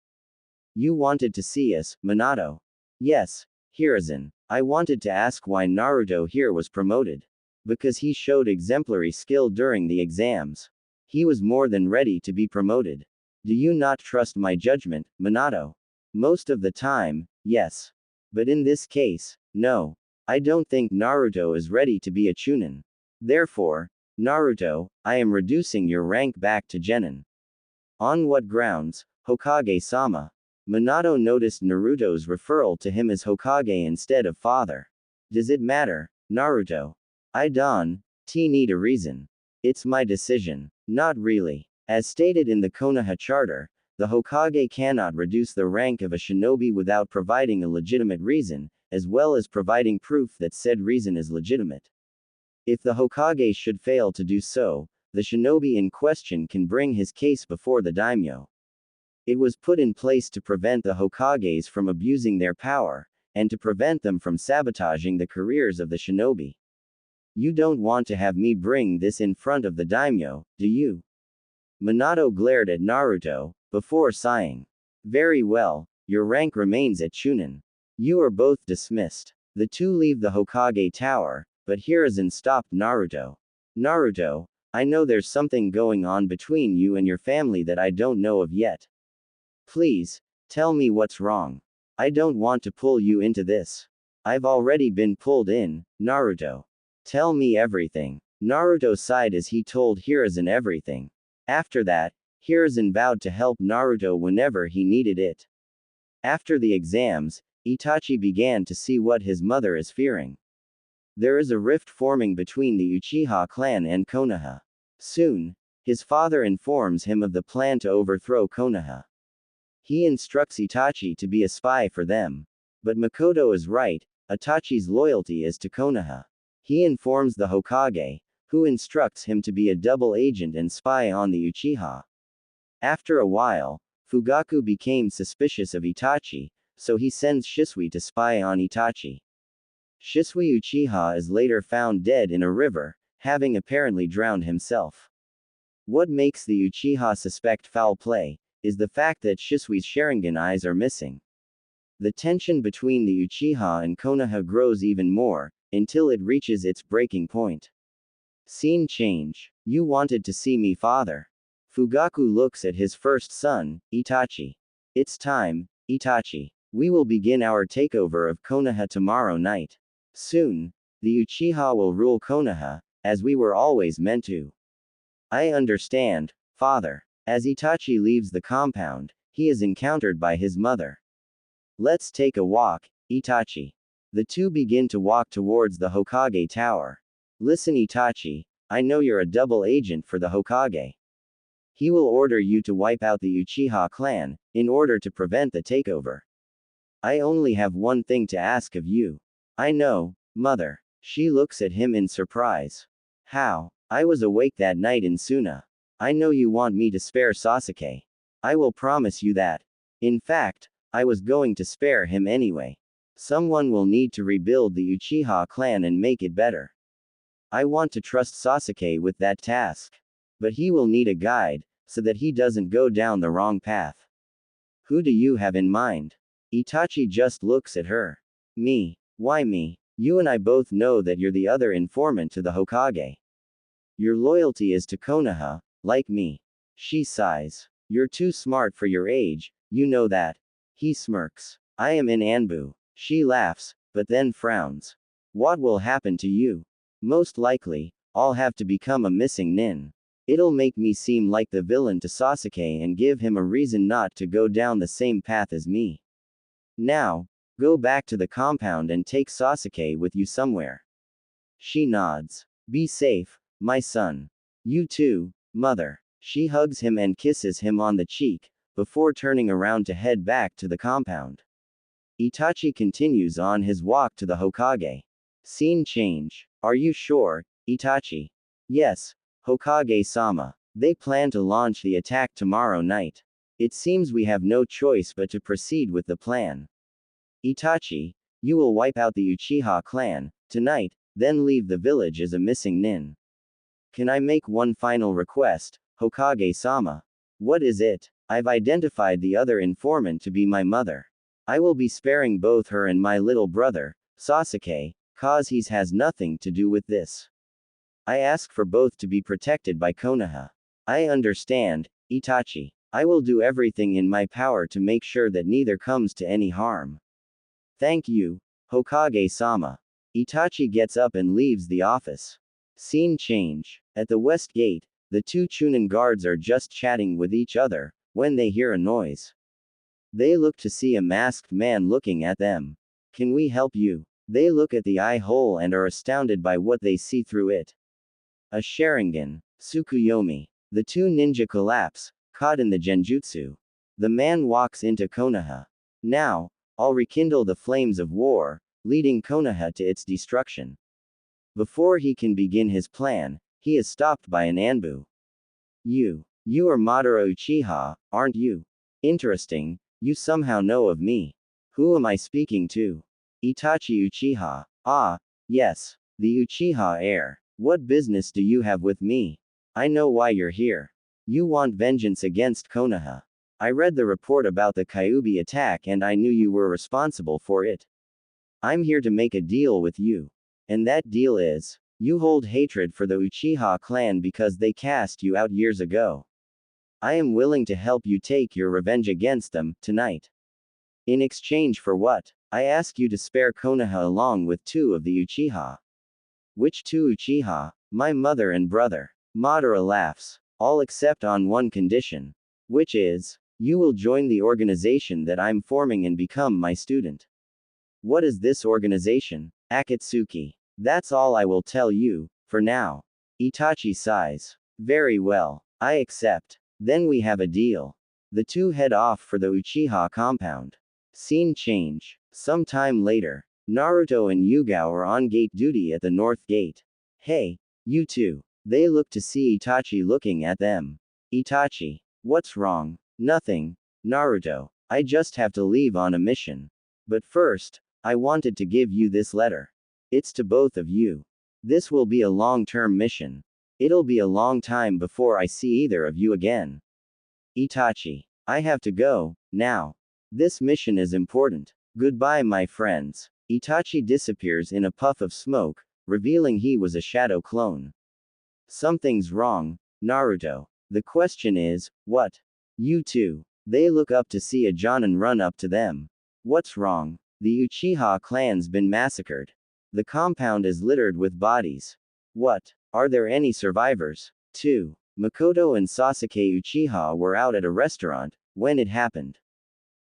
You wanted to see us, Minato? Yes, Hiruzen. I wanted to ask why Naruto here was promoted. Because he showed exemplary skill during the exams. He was more than ready to be promoted. Do you not trust my judgment, Minato? Most of the time, yes. But in this case, no. I don't think Naruto is ready to be a Chunin. Therefore, Naruto, I am reducing your rank back to Genin. On what grounds, Hokage-sama? Minato noticed Naruto's referral to him as Hokage instead of father. Does it matter, Naruto? I don't need a reason. It's my decision. Not really. As stated in the Konoha Charter, the Hokage cannot reduce the rank of a shinobi without providing a legitimate reason, as well as providing proof that said reason is legitimate. If the Hokage should fail to do so, the shinobi in question can bring his case before the daimyo. It was put in place to prevent the Hokages from abusing their power, and to prevent them from sabotaging the careers of the shinobi. You don't want to have me bring this in front of the daimyo, do you? Minato glared at Naruto, before sighing. Very well, your rank remains at Chunin. You are both dismissed. The two leave the Hokage tower, but Hiruzen stopped Naruto. Naruto, I know there's something going on between you and your family that I don't know of yet. Please, tell me what's wrong. I don't want to pull you into this. I've already been pulled in, Naruto. Tell me everything. Naruto sighed as he told Hiruzen everything. After that, Hiruzen vowed to help Naruto whenever he needed it. After the exams, Itachi began to see what his mother is fearing. There is a rift forming between the Uchiha clan and Konoha. Soon, his father informs him of the plan to overthrow Konoha. He instructs Itachi to be a spy for them. But Mikoto is right, Itachi's loyalty is to Konoha. He informs the Hokage, who instructs him to be a double agent and spy on the Uchiha. After a while, Fugaku became suspicious of Itachi, so he sends Shisui to spy on Itachi. Shisui Uchiha is later found dead in a river, having apparently drowned himself. What makes the Uchiha suspect foul play is the fact that Shisui's Sharingan eyes are missing. The tension between the Uchiha and Konoha grows even more, until it reaches its breaking point. Scene change. You wanted to see me, father. Fugaku looks at his first son, Itachi. It's time, Itachi. We will begin our takeover of Konoha tomorrow night. Soon, the Uchiha will rule Konoha, as we were always meant to. I understand, father. As Itachi leaves the compound, he is encountered by his mother. Let's take a walk, Itachi. The two begin to walk towards the Hokage tower. Listen, Itachi, I know you're a double agent for the Hokage. He will order you to wipe out the Uchiha clan, in order to prevent the takeover. I only have one thing to ask of you. I know, mother. She looks at him in surprise. How? I was awake that night in Suna. I know you want me to spare Sasuke. I will promise you that. In fact, I was going to spare him anyway. Someone will need to rebuild the Uchiha clan and make it better. I want to trust Sasuke with that task. But he will need a guide, so that he doesn't go down the wrong path. Who do you have in mind? Itachi just looks at her. Me. Why me? You and I both know that you're the other informant to the Hokage. Your loyalty is to Konoha, like me. She sighs. You're too smart for your age, you know that. He smirks. I am in Anbu. She laughs, but then frowns. What will happen to you? Most likely, I'll have to become a missing nin. It'll make me seem like the villain to Sasuke and give him a reason not to go down the same path as me. Now, go back to the compound and take Sasuke with you somewhere. She nods. Be safe, my son. You too, mother. She hugs him and kisses him on the cheek, before turning around to head back to the compound. Itachi continues on his walk to the Hokage. Scene change. Are you sure, Itachi? Yes, Hokage-sama. They plan to launch the attack tomorrow night. It seems we have no choice but to proceed with the plan. Itachi, you will wipe out the Uchiha clan, tonight, then leave the village as a missing nin. Can I make one final request, Hokage-sama? What is it? I've identified the other informant to be my mother. I will be sparing both her and my little brother, Sasuke, cause he has nothing to do with this. I ask for both to be protected by Konoha. I understand, Itachi. I will do everything in my power to make sure that neither comes to any harm. Thank you, Hokage-sama. Itachi gets up and leaves the office. Scene change. At the west gate, the two Chunin guards are just chatting with each other, when they hear a noise. They look to see a masked man looking at them. Can we help you? They look at the eye hole and are astounded by what they see through it. A Sharingan. Tsukuyomi. The two ninja collapse, caught in the genjutsu. The man walks into Konoha. Now, I'll rekindle the flames of war, leading Konoha to its destruction. Before he can begin his plan, he is stopped by an Anbu. You are Madara Uchiha, aren't you? Interesting, you somehow know of me. Who am I speaking to? Itachi Uchiha. Ah, yes, the Uchiha heir. What business do you have with me? I know why you're here. You want vengeance against Konoha. I read the report about the Kyuubi attack and I knew you were responsible for it. I'm here to make a deal with you. And that deal is, you hold hatred for the Uchiha clan because they cast you out years ago. I am willing to help you take your revenge against them, tonight. In exchange for what? I ask you to spare Konoha along with two of the Uchiha. Which two Uchiha? My mother and brother. Madara laughs. All except on one condition. Which is, you will join the organization that I'm forming and become my student. What is this organization? Akatsuki. That's all I will tell you, for now. Itachi sighs. Very well. I accept. Then we have a deal. The two head off for the Uchiha compound. Scene change. Some time later, Naruto and Yugao are on gate duty at the north gate. Hey, you two. They look to see Itachi looking at them. Itachi. What's wrong? Nothing. Naruto. I just have to leave on a mission. But first, I wanted to give you this letter. It's to both of you. This will be a long-term mission. It'll be a long time before I see either of you again. Itachi. I have to go, now. This mission is important. Goodbye, my friends. Itachi disappears in a puff of smoke, revealing he was a shadow clone. Something's wrong, Naruto. The question is, what? You two. They look up to see a Jonin run up to them. What's wrong? The Uchiha clan's been massacred. The compound is littered with bodies. What? Are there any survivors? 2. Mikoto and Sasuke Uchiha were out at a restaurant when it happened.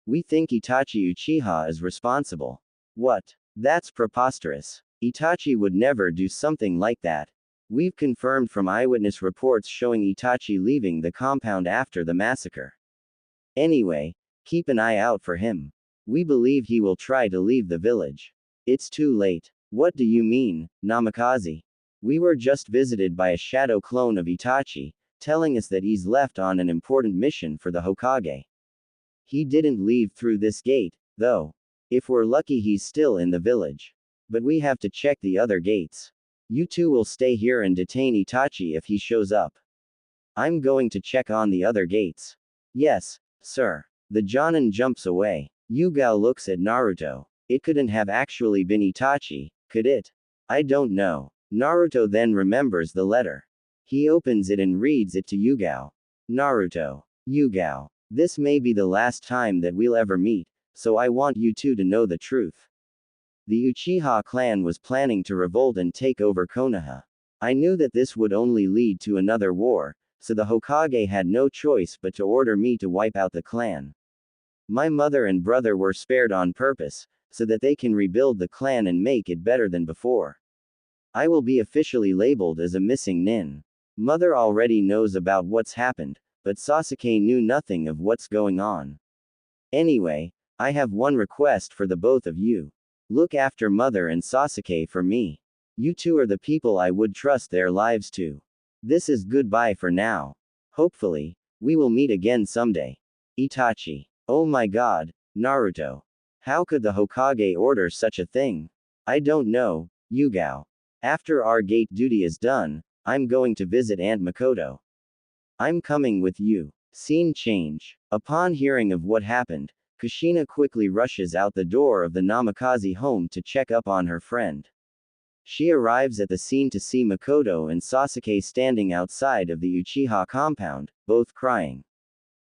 We think Itachi Uchiha is responsible. What? That's preposterous. Itachi would never do something like that. We've confirmed from eyewitness reports showing Itachi leaving the compound after the massacre. Anyway, keep an eye out for him. We believe he will try to leave the village. It's too late. What do you mean, Namikaze? We were just visited by a shadow clone of Itachi, telling us that he's left on an important mission for the Hokage. He didn't leave through this gate, though. If we're lucky, he's still in the village. But we have to check the other gates. You two will stay here and detain Itachi if he shows up. I'm going to check on the other gates. Yes, sir. The Jonin jumps away. Yugao looks at Naruto. It couldn't have actually been Itachi, could it? I don't know. Naruto then remembers the letter. He opens it and reads it to Yugao. Naruto. Yugao. This may be the last time that we'll ever meet, so I want you two to know the truth. The Uchiha clan was planning to revolt and take over Konoha. I knew that this would only lead to another war, so the Hokage had no choice but to order me to wipe out the clan. My mother and brother were spared on purpose, so that they can rebuild the clan and make it better than before. I will be officially labeled as a missing nin. Mother already knows about what's happened, but Sasuke knew nothing of what's going on. Anyway, I have one request for the both of you. Look after Mother and Sasuke for me. You two are the people I would trust their lives to. This is goodbye for now. Hopefully, we will meet again someday. Itachi. Oh my god, Naruto. How could the Hokage order such a thing? I don't know, Yugao. After our gate duty is done, I'm going to visit Aunt Mikoto. I'm coming with you. Scene change. Upon hearing of what happened, Kushina quickly rushes out the door of the Namikaze home to check up on her friend. She arrives at the scene to see Mikoto and Sasuke standing outside of the Uchiha compound, both crying.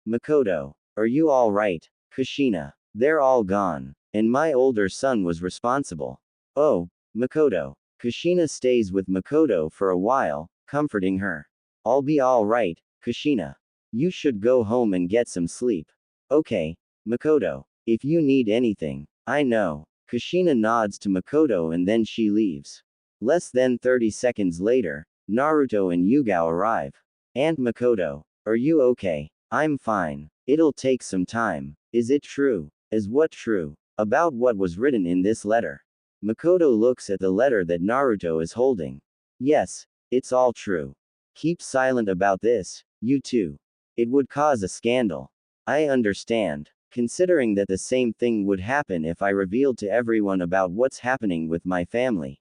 Mikoto, are you all right? Kushina, they're all gone. And my older son was responsible. Oh, Mikoto. Kushina stays with Mikoto for a while, comforting her. I'll be all right, Kushina. You should go home and get some sleep. Okay, Mikoto. If you need anything, I know. Kushina nods to Mikoto and then she leaves. Less than 30 seconds later, Naruto and Yugao arrive. Aunt Mikoto, are you okay? I'm fine. It'll take some time. Is it true? Is what true? About what was written in this letter. Mikoto looks at the letter that Naruto is holding. Yes, it's all true. Keep silent about this, you two. It would cause a scandal. I understand. Considering that the same thing would happen if I revealed to everyone about what's happening with my family.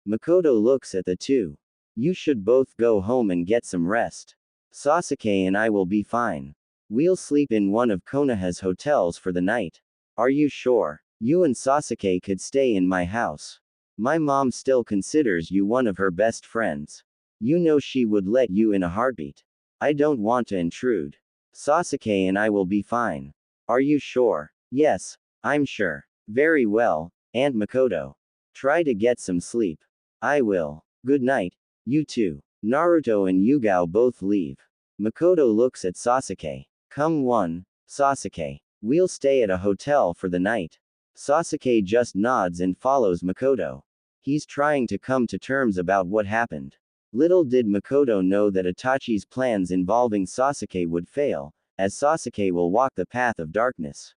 Mikoto looks at the two. You should both go home and get some rest. Sasuke and I will be fine. We'll sleep in one of Konoha's hotels for the night. Are you sure? You and Sasuke could stay in my house. My mom still considers you one of her best friends. You know she would let you in a heartbeat. I don't want to intrude. Sasuke and I will be fine. Are you sure? Yes, I'm sure. Very well, Aunt Mikoto. Try to get some sleep. I will. Good night, you two. Naruto and Yugao both leave. Mikoto looks at Sasuke. Come one, Sasuke. We'll stay at a hotel for the night. Sasuke just nods and follows Mikoto. He's trying to come to terms about what happened. Little did Mikoto know that Itachi's plans involving Sasuke would fail, as Sasuke will walk the path of darkness.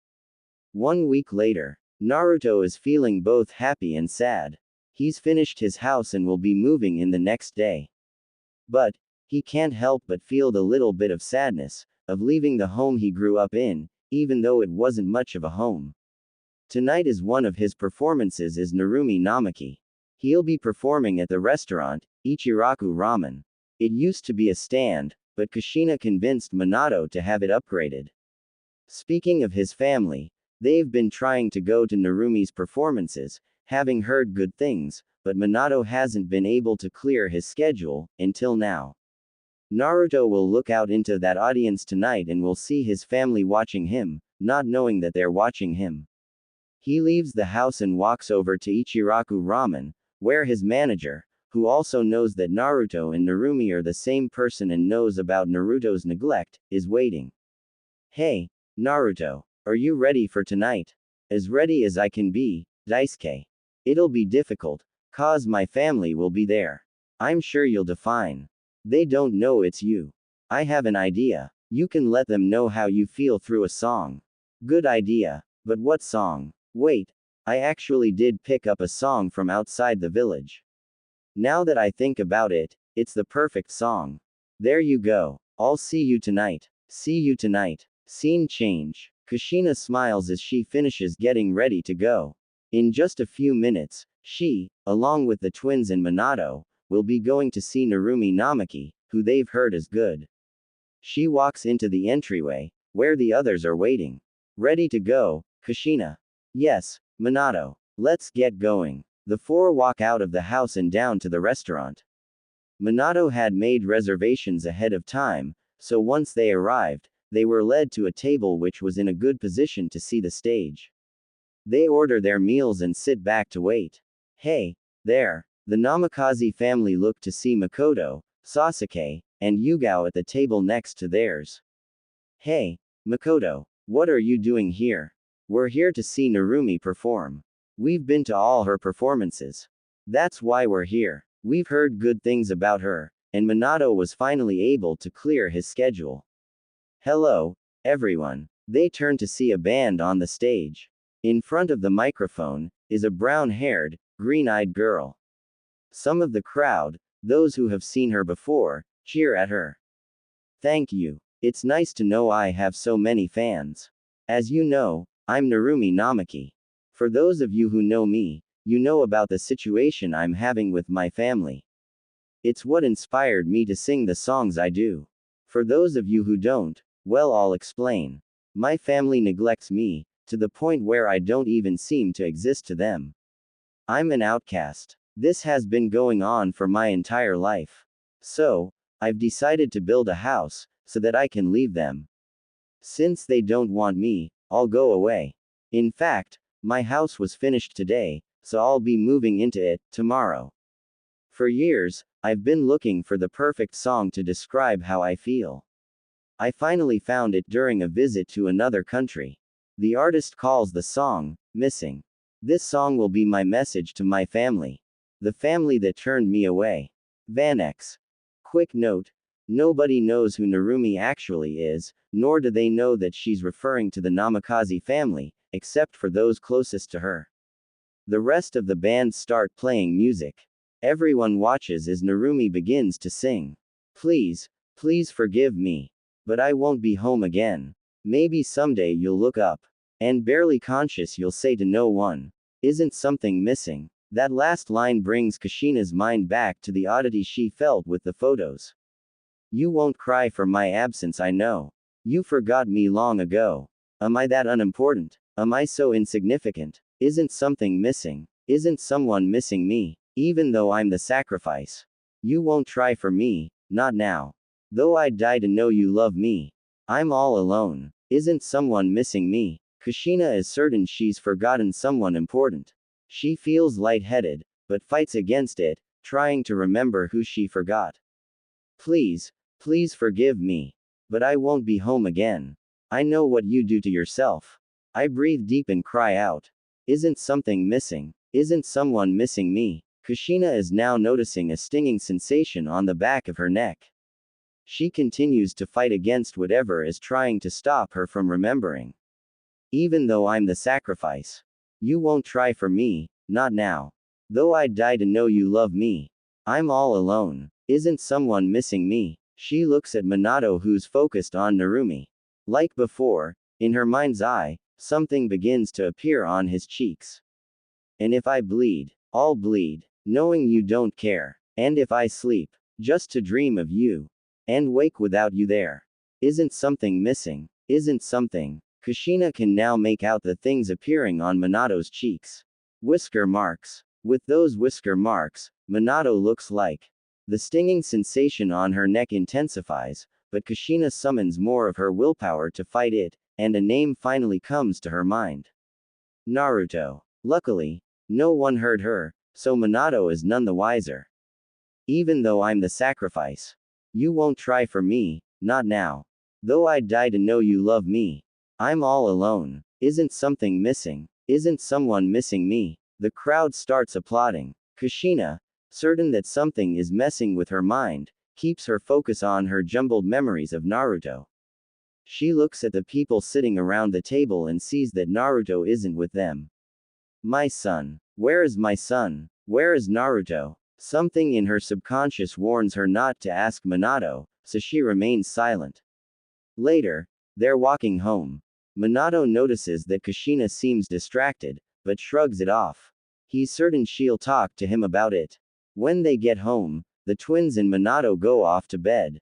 1 week later, Naruto is feeling both happy and sad. He's finished his house and will be moving in the next day. But, he can't help but feel the little bit of sadness, of leaving the home he grew up in, even though it wasn't much of a home. Tonight is one of his performances as Narumi Namaki. He'll be performing at the restaurant, Ichiraku Ramen. It used to be a stand, but Kushina convinced Minato to have it upgraded. Speaking of his family, they've been trying to go to Narumi's performances, having heard good things, but Minato hasn't been able to clear his schedule, until now. Naruto will look out into that audience tonight and will see his family watching him, not knowing that they're watching him. He leaves the house and walks over to Ichiraku Ramen, where his manager, who also knows that Naruto and Narumi are the same person and knows about Naruto's neglect, is waiting. Hey, Naruto, are you ready for tonight? As ready as I can be, Daisuke. It'll be difficult, cause my family will be there. I'm sure you'll define. They don't know it's you. I have an idea. You can let them know how you feel through a song. Good idea. But what song? Wait. I actually did pick up a song from outside the village. Now that I think about it, it's the perfect song. There you go. I'll see you tonight. See you tonight. Scene change. Kushina smiles as she finishes getting ready to go. In just a few minutes, she, along with the twins and Minato, will be going to see Narumi Namaki, who they've heard is good. She walks into the entryway, where the others are waiting. Ready to go, Kushina? Yes, Minato. Let's get going. The four walk out of the house and down to the restaurant. Minato had made reservations ahead of time, so once they arrived, they were led to a table which was in a good position to see the stage. They order their meals and sit back to wait. Hey, there. The Namikaze family looked to see Mikoto, Sasuke, and Yugao at the table next to theirs. Hey, Mikoto, what are you doing here? We're here to see Narumi perform. We've been to all her performances. That's why we're here. We've heard good things about her, and Minato was finally able to clear his schedule. Hello, everyone. They turn to see a band on the stage. In front of the microphone is a brown-haired, green-eyed girl. Some of the crowd, those who have seen her before, cheer at her. Thank you. It's nice to know I have so many fans. As you know, I'm Narumi Namaki. For those of you who know me, you know about the situation I'm having with my family. It's what inspired me to sing the songs I do. For those of you who don't, well, I'll explain. My family neglects me, to the point where I don't even seem to exist to them. I'm an outcast. This has been going on for my entire life. So, I've decided to build a house, so that I can leave them. Since they don't want me, I'll go away. In fact, my house was finished today, so I'll be moving into it tomorrow. For years, I've been looking for the perfect song to describe how I feel. I finally found it during a visit to another country. The artist calls the song, Missing. This song will be my message to my family. The family that turned me away. Vanex. Quick note. Nobody knows who Narumi actually is, nor do they know that she's referring to the Namikaze family, except for those closest to her. The rest of the band start playing music. Everyone watches as Narumi begins to sing. Please, please forgive me. But I won't be home again. Maybe someday you'll look up. And barely conscious you'll say to no one. Isn't something missing? That last line brings Kushina's mind back to the oddity she felt with the photos. You won't cry for my absence, I know. You forgot me long ago. Am I that unimportant? Am I so insignificant? Isn't something missing? Isn't someone missing me? Even though I'm the sacrifice. You won't try for me, not now. Though I'd die to know you love me. I'm all alone. Isn't someone missing me? Kushina is certain she's forgotten someone important. She feels lightheaded, but fights against it, trying to remember who she forgot. Please, please forgive me. But I won't be home again. I know what you do to yourself. I breathe deep and cry out. Isn't something missing? Isn't someone missing me? Kushina is now noticing a stinging sensation on the back of her neck. She continues to fight against whatever is trying to stop her from remembering. Even though I'm the sacrifice. You won't try for me, not now. Though I'd die to know you love me. I'm all alone. Isn't someone missing me? She looks at Minato, who's focused on Narumi. Like before, in her mind's eye, something begins to appear on his cheeks. And if I bleed, I'll bleed. knowing you don't care. And if I sleep, just to dream of you. And wake without you there. Isn't something missing? Isn't something? Kushina can now make out the things appearing on Minato's cheeks. Whisker marks. With those whisker marks, Minato looks like. The stinging sensation on her neck intensifies, but Kushina summons more of her willpower to fight it, and a name finally comes to her mind. Naruto. Luckily, no one heard her, so Minato is none the wiser. Even though I'm the sacrifice. You won't try for me, not now. Though I'd die to know you love me. I'm all alone. Isn't something missing? Isn't someone missing me? The crowd starts applauding. Kushina, certain that something is messing with her mind, keeps her focus on her jumbled memories of Naruto. She looks at the people sitting around the table and sees that Naruto isn't with them. My son. Where is my son? Where is Naruto? Something in her subconscious warns her not to ask Minato, so she remains silent. Later, they're walking home. Minato notices that Kushina seems distracted, but shrugs it off. He's certain she'll talk to him about it. When they get home, the twins and Minato go off to bed.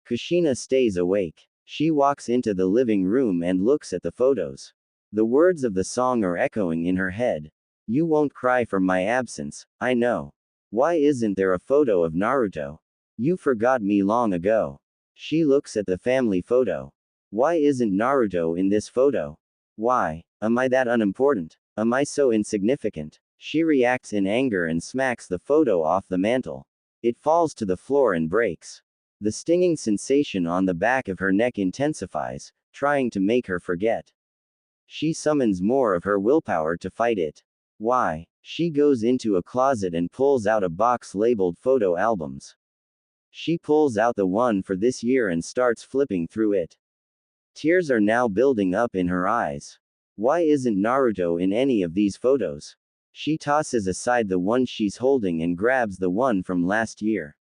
Kushina stays awake. She walks into the living room and looks at the photos. The words of the song are echoing in her head. You won't cry for my absence, I know. Why isn't there a photo of Naruto? You forgot me long ago. She looks at the family photo. Why isn't Naruto in this photo? Why? Am I that unimportant? Am I so insignificant? She reacts in anger and smacks the photo off the mantle. It falls to the floor and breaks. The stinging sensation on the back of her neck intensifies, trying to make her forget. She summons more of her willpower to fight it. Why? She goes into a closet and pulls out a box labeled photo albums. She pulls out the one for this year and starts flipping through it. Tears are now building up in her eyes. Why isn't Naruto in any of these photos? She tosses aside the one she's holding and grabs the one from last year.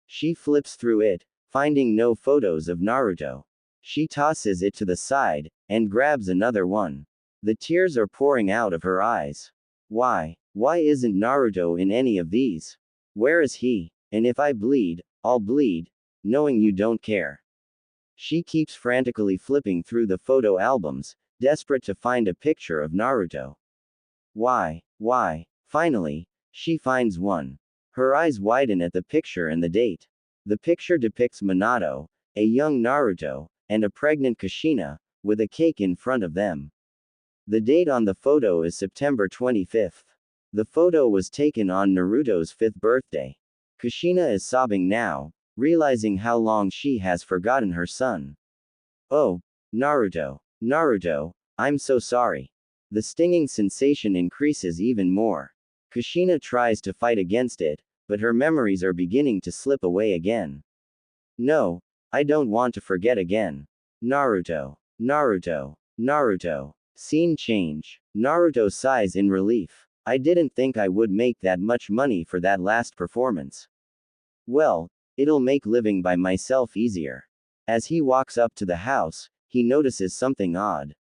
She flips through it, finding no photos of Naruto. She tosses it to the side, and grabs another one. The tears are pouring out of her eyes. Why? Why isn't Naruto in any of these? Where is he? And if I bleed, I'll bleed, knowing you don't care. She keeps frantically flipping through the photo albums, desperate to find a picture of Naruto. Why? Why? Finally, she finds one. Her eyes widen at the picture and the date. The picture depicts Minato, a young Naruto, and a pregnant Kushina, with a cake in front of them. The date on the photo is September 25th. The photo was taken on Naruto's 5th birthday. Kushina is sobbing now, realizing how long she has forgotten her son. Oh, Naruto. Naruto, I'm so sorry. The stinging sensation increases even more. Kushina tries to fight against it, but her memories are beginning to slip away again. No, I don't want to forget again. Naruto. Naruto. Naruto. Scene change. Naruto sighs in relief. I didn't think I would make that much money for that last performance. Well, it'll make living by myself easier. As he walks up to the house, he notices something odd.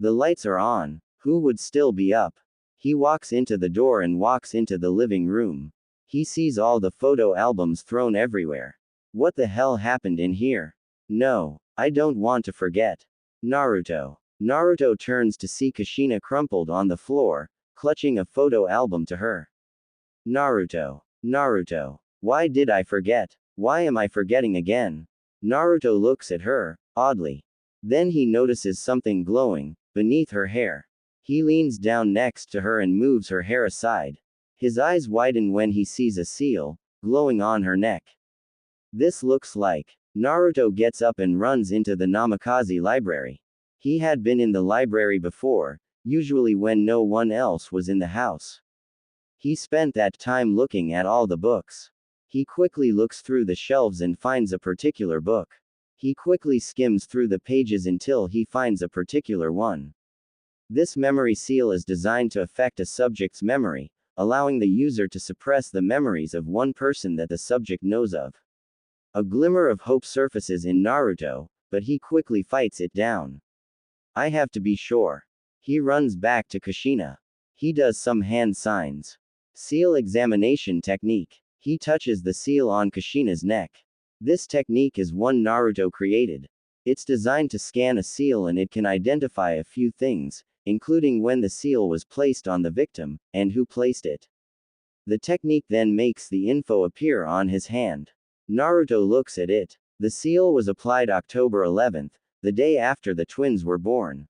The lights are on. Who would still be up? He walks into the door and walks into the living room. He sees all the photo albums thrown everywhere. What the hell happened in here? No, I don't want to forget. Naruto. Naruto turns to see Kushina crumpled on the floor, clutching a photo album to her. Naruto. Naruto. Why did I forget? Why am I forgetting again? Naruto looks at her, oddly. Then he notices something glowing, beneath her hair. He leans down next to her and moves her hair aside. His eyes widen when he sees a seal, glowing on her neck. This looks like. Naruto gets up and runs into the Namikaze library. He had been in the library before, usually when no one else was in the house. He spent that time looking at all the books. He quickly looks through the shelves and finds a particular book. He quickly skims through the pages until he finds a particular one. This memory seal is designed to affect a subject's memory, allowing the user to suppress the memories of one person that the subject knows of. A glimmer of hope surfaces in Naruto, but he quickly fights it down. I have to be sure. He runs back to Kushina. He does some hand signs. Seal examination technique. He touches the seal on Kushina's neck. This technique is one Naruto created. It's designed to scan a seal and it can identify a few things, including when the seal was placed on the victim, and who placed it. The technique then makes the info appear on his hand. Naruto looks at it. The seal was applied October 11th, the day after the twins were born.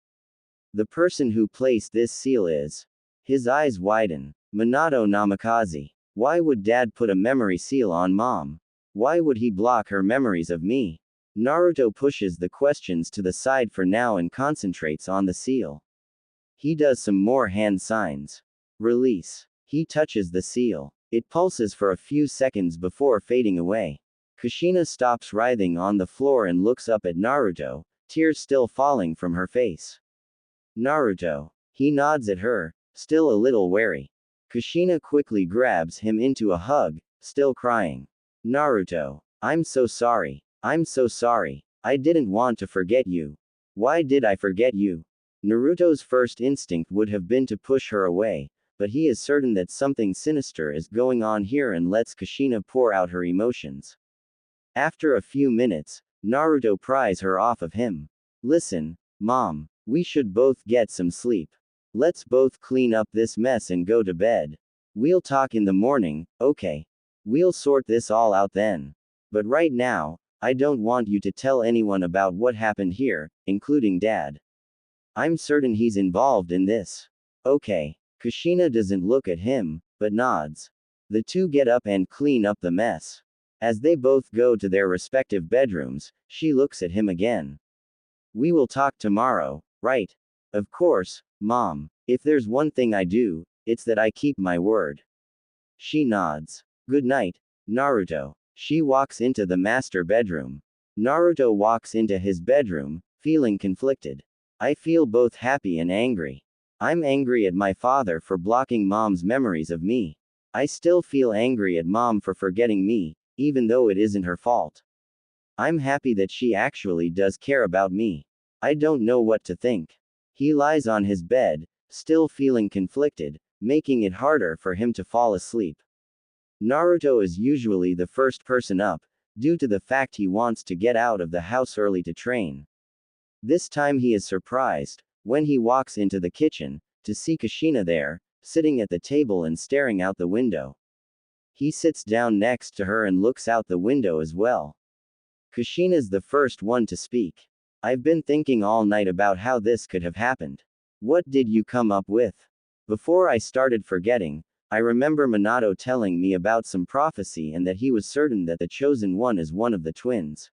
The person who placed this seal is. His eyes widen. Minato Namikaze. Why would dad put a memory seal on mom? Why would he block her memories of me? Naruto pushes the questions to the side for now and concentrates on the seal. He does some more hand signs. Release. He touches the seal. It pulses for a few seconds before fading away. Kushina stops writhing on the floor and looks up at Naruto, tears still falling from her face. Naruto. He nods at her, still a little wary. Kushina quickly grabs him into a hug, still crying. Naruto. I'm so sorry. I'm so sorry. I didn't want to forget you. Why did I forget you? Naruto's first instinct would have been to push her away, but he is certain that something sinister is going on here and lets Kushina pour out her emotions. After a few minutes, Naruto pries her off of him. Listen, Mom, we should both get some sleep. Let's both clean up this mess and go to bed. We'll talk in the morning, okay? We'll sort this all out then. But right now, I don't want you to tell anyone about what happened here, including Dad. I'm certain he's involved in this. Okay. Kushina doesn't look at him, but nods. The two get up and clean up the mess. As they both go to their respective bedrooms, she looks at him again. We will talk tomorrow, right? Of course, Mom. If there's one thing I do, it's that I keep my word. She nods. Good night, Naruto. She walks into the master bedroom. Naruto walks into his bedroom, feeling conflicted. I feel both happy and angry. I'm angry at my father for blocking Mom's memories of me. I still feel angry at Mom for forgetting me, even though it isn't her fault. I'm happy that she actually does care about me. I don't know what to think. He lies on his bed, still feeling conflicted, making it harder for him to fall asleep. Naruto is usually the first person up, due to the fact he wants to get out of the house early to train. This time he is surprised, when he walks into the kitchen, to see Kushina there, sitting at the table and staring out the window. He sits down next to her and looks out the window as well. Kushina's the first one to speak. I've been thinking all night about how this could have happened. What did you come up with? Before I started forgetting, I remember Minato telling me about some prophecy and that he was certain that the chosen one is one of the twins.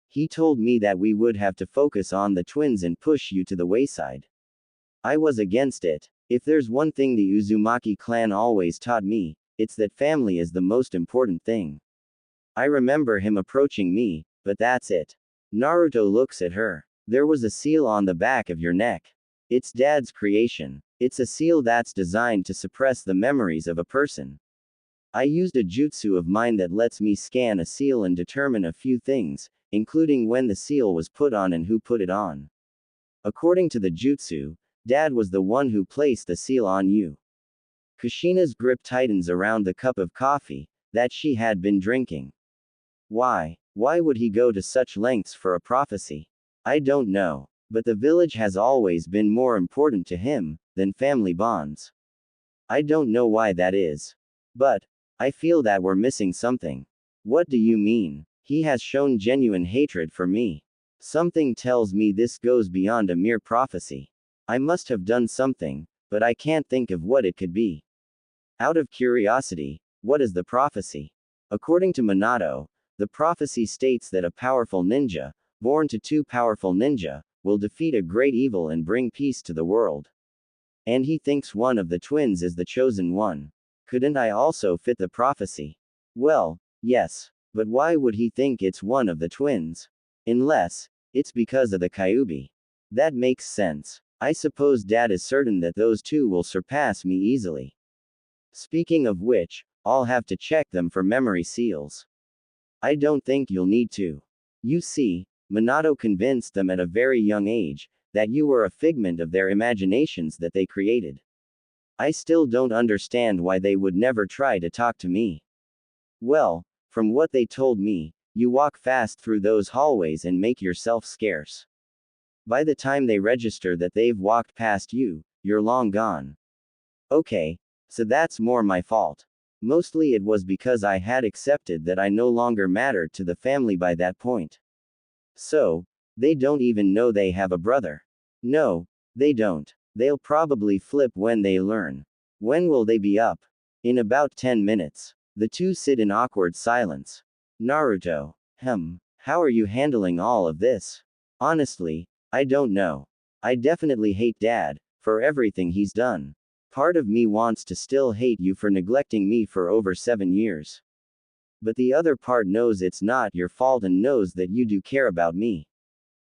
He told me that we would have to focus on the twins and push you to the wayside. I was against it. If there's one thing the Uzumaki clan always taught me, it's that family is the most important thing. I remember him approaching me, but that's it. Naruto looks at her. There was a seal on the back of your neck. It's Dad's creation. It's a seal that's designed to suppress the memories of a person. I used a jutsu of mine that lets me scan a seal and determine a few things, including when the seal was put on and who put it on. According to the jutsu, Dad was the one who placed the seal on you. Kushina's grip tightens around the cup of coffee that she had been drinking. Why? Why would he go to such lengths for a prophecy? I don't know. But the village has always been more important to him than family bonds. I don't know why that is. But I feel that we're missing something. What do you mean? He has shown genuine hatred for me. Something tells me this goes beyond a mere prophecy. I must have done something, but I can't think of what it could be. Out of curiosity, what is the prophecy? According to Minato, the prophecy states that a powerful ninja, born to two powerful ninja, will defeat a great evil and bring peace to the world. And he thinks one of the twins is the chosen one. Couldn't I also fit the prophecy? Well, yes. But why would he think it's one of the twins? Unless it's because of the Kyuubi. That makes sense. I suppose Dad is certain that those two will surpass me easily. Speaking of which, I'll have to check them for memory seals. I don't think you'll need to. You see, Minato convinced them at a very young age that you were a figment of their imaginations that they created. I still don't understand why they would never try to talk to me. Well, from what they told me, you walk fast through those hallways and make yourself scarce. By the time they register that they've walked past you, you're long gone. Okay, so that's more my fault. Mostly it was because I had accepted that I no longer mattered to the family by that point. So, they don't even know they have a brother. No, they don't. They'll probably flip when they learn. When will they be up? In about 10 minutes. The two sit in awkward silence. Naruto, how are you handling all of this? Honestly, I don't know. I definitely hate Dad, for everything he's done. Part of me wants to still hate you for neglecting me for over 7 years. But the other part knows it's not your fault and knows that you do care about me.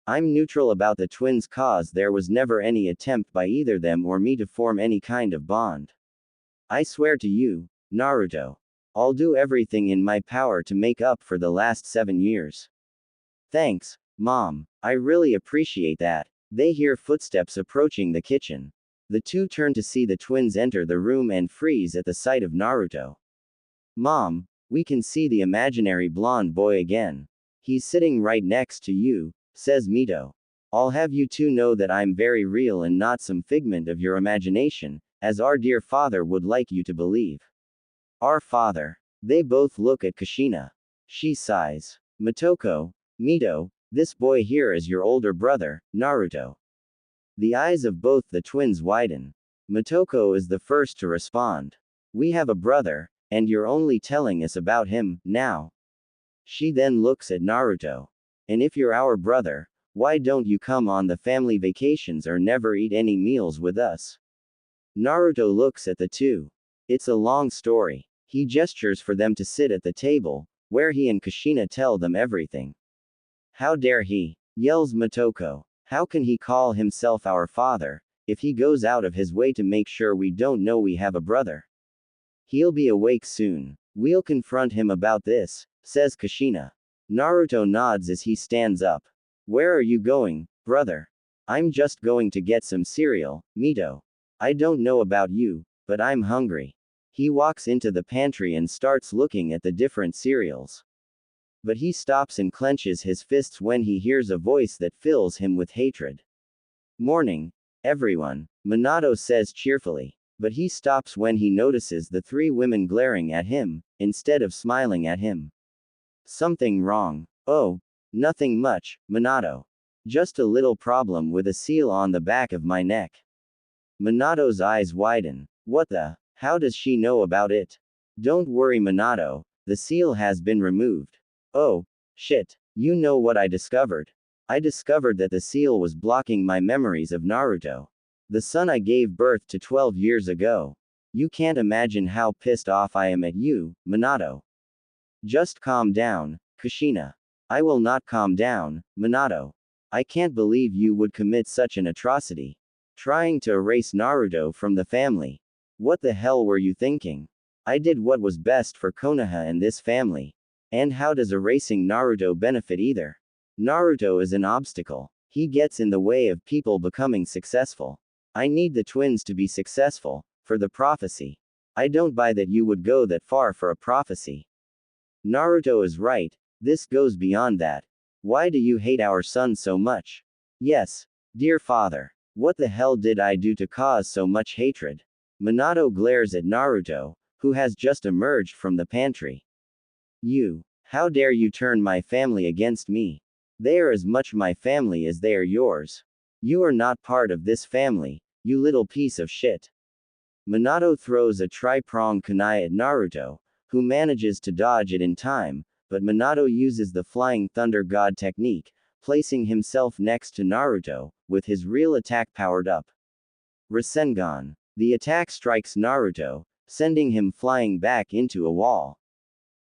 I'm neutral about the twins' cause. There was never any attempt by either them or me to form any kind of bond. I swear to you, Naruto, I'll do everything in my power to make up for the last 7 years. Thanks, Mom. I really appreciate that. They hear footsteps approaching the kitchen. The two turn to see the twins enter the room and freeze at the sight of Naruto. Mom, we can see the imaginary blonde boy again. He's sitting right next to you, says Mito. I'll have you two know that I'm very real and not some figment of your imagination, as our dear father would like you to believe. Our father. They both look at Kushina. She sighs. Motoko, Mito, this boy here is your older brother, Naruto. The eyes of both the twins widen. Motoko is the first to respond. We have a brother, and you're only telling us about him, now. She then looks at Naruto. And if you're our brother, why don't you come on the family vacations or never eat any meals with us? Naruto looks at the two. It's a long story. He gestures for them to sit at the table, where he and Kushina tell them everything. How dare he? Yells Motoko. How can he call himself our father, if he goes out of his way to make sure we don't know we have a brother? He'll be awake soon. We'll confront him about this, says Kushina. Naruto nods as he stands up. Where are you going, brother? I'm just going to get some cereal, Mito. I don't know about you, but I'm hungry. He walks into the pantry and starts looking at the different cereals. But he stops and clenches his fists when he hears a voice that fills him with hatred. Morning, everyone, Minato says cheerfully. But he stops when he notices the three women glaring at him, instead of smiling at him. Something wrong. Oh, nothing much, Minato. Just a little problem with a seal on the back of my neck. Minato's eyes widen. What the? How does she know about it? Don't worry, Minato, the seal has been removed. Oh, shit. You know what I discovered? I discovered that the seal was blocking my memories of Naruto, the son I gave birth to 12 years ago. You can't imagine how pissed off I am at you, Minato. Just calm down, Kushina. I will not calm down, Minato. I can't believe you would commit such an atrocity. Trying to erase Naruto from the family. What the hell were you thinking? I did what was best for Konoha and this family. And how does erasing Naruto benefit either? Naruto is an obstacle. He gets in the way of people becoming successful. I need the twins to be successful, for the prophecy. I don't buy that you would go that far for a prophecy. Naruto is right, this goes beyond that. Why do you hate our son so much? Yes, dear father. What the hell did I do to cause so much hatred? Minato glares at Naruto, who has just emerged from the pantry. How dare you turn my family against me? They are as much my family as they are yours. You are not part of this family, you little piece of shit. Minato throws a tri-pronged kunai at Naruto, who manages to dodge it in time, but Minato uses the Flying Thunder God technique, placing himself next to Naruto, with his real attack powered up. Rasengan. The attack strikes Naruto, sending him flying back into a wall.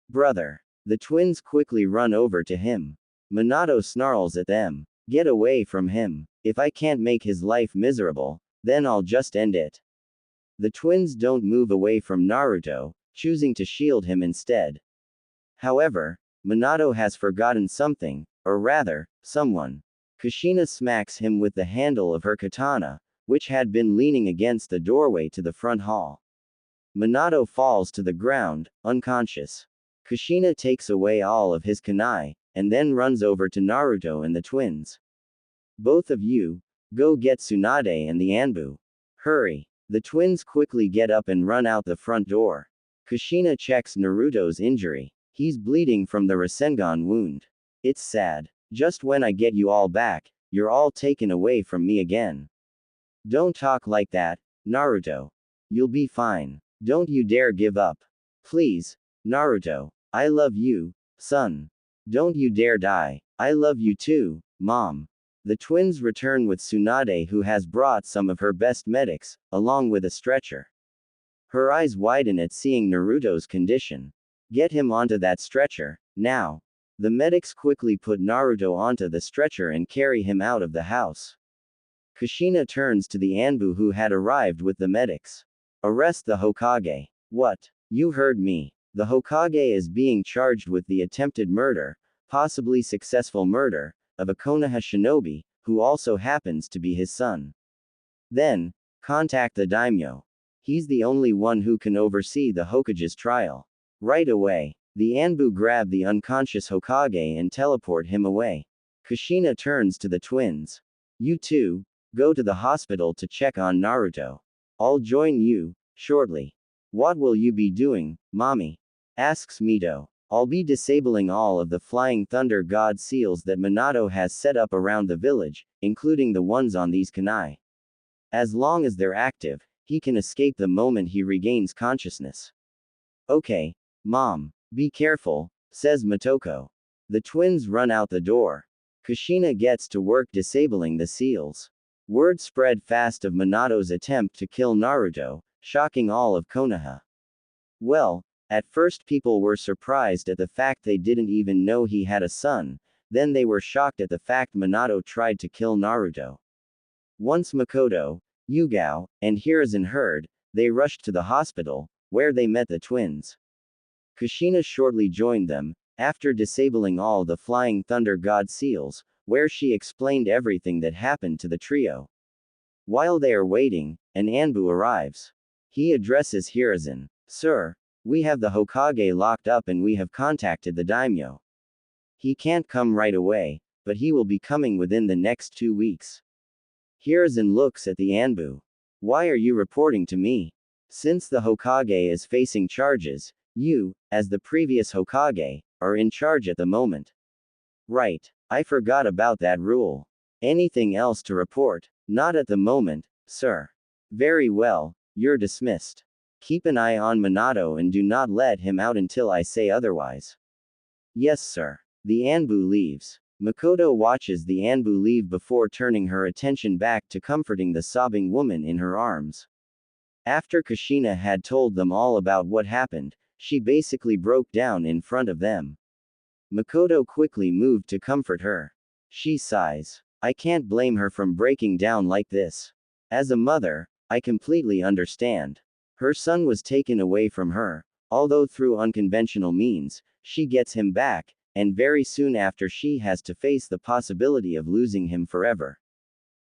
Brother. The twins quickly run over to him. Minato snarls at them. Get away from him. If I can't make his life miserable, then I'll just end it. The twins don't move away from Naruto, choosing to shield him instead. However, Minato has forgotten something, or rather, someone. Kushina smacks him with the handle of her katana, which had been leaning against the doorway to the front hall. Minato falls to the ground, unconscious. Kushina takes away all of his kunai, and then runs over to Naruto and the twins. Both of you, go get Tsunade and the Anbu. Hurry. The twins quickly get up and run out the front door. Kushina checks Naruto's injury. He's bleeding from the Rasengan wound. It's sad. Just when I get you all back, you're all taken away from me again. Don't talk like that, Naruto. You'll be fine. Don't you dare give up. Please, Naruto. I love you, son. Don't you dare die. I love you too, mom. The twins return with Tsunade, who has brought some of her best medics, along with a stretcher. Her eyes widen at seeing Naruto's condition. Get him onto that stretcher, now. The medics quickly put Naruto onto the stretcher and carry him out of the house. Kushina turns to the Anbu who had arrived with the medics. Arrest the Hokage. What? You heard me. The Hokage is being charged with the attempted murder, possibly successful murder, of a Konoha shinobi, who also happens to be his son. Then, contact the daimyo. He's the only one who can oversee the Hokage's trial. Right away. The Anbu grab the unconscious Hokage and teleport him away. Kushina turns to the twins. You two, go to the hospital to check on Naruto. I'll join you, shortly. What will you be doing, mommy? Asks Mito. I'll be disabling all of the flying thunder god seals that Minato has set up around the village, including the ones on these kunai. As long as they're active, he can escape the moment he regains consciousness. Okay, mom. Be careful, says Motoko. The twins run out the door. Kushina gets to work disabling the seals. Word spread fast of Minato's attempt to kill Naruto, shocking all of Konoha. Well, at first people were surprised at the fact they didn't even know he had a son, then they were shocked at the fact Minato tried to kill Naruto. Once Mikoto, Yugao, and Hiruzen heard, they rushed to the hospital, where they met the twins. Kushina shortly joined them, after disabling all the flying thunder god seals, where she explained everything that happened to the trio. While they are waiting, an Anbu arrives. He addresses Hiruzen. Sir, we have the Hokage locked up and we have contacted the daimyo. He can't come right away, but he will be coming within the next 2 weeks. Hiruzen looks at the Anbu. Why are you reporting to me? Since the Hokage is facing charges, you, as the previous Hokage, are in charge at the moment. Right. I forgot about that rule. Anything else to report? Not at the moment, sir. Very well, you're dismissed. Keep an eye on Minato and do not let him out until I say otherwise. Yes, sir. The Anbu leaves. Mikoto watches the Anbu leave before turning her attention back to comforting the sobbing woman in her arms. After Kushina had told them all about what happened, she basically broke down in front of them. Mikoto quickly moved to comfort her. She sighs. I can't blame her from breaking down like this. As a mother, I completely understand. Her son was taken away from her, although through unconventional means, she gets him back, and very soon after she has to face the possibility of losing him forever.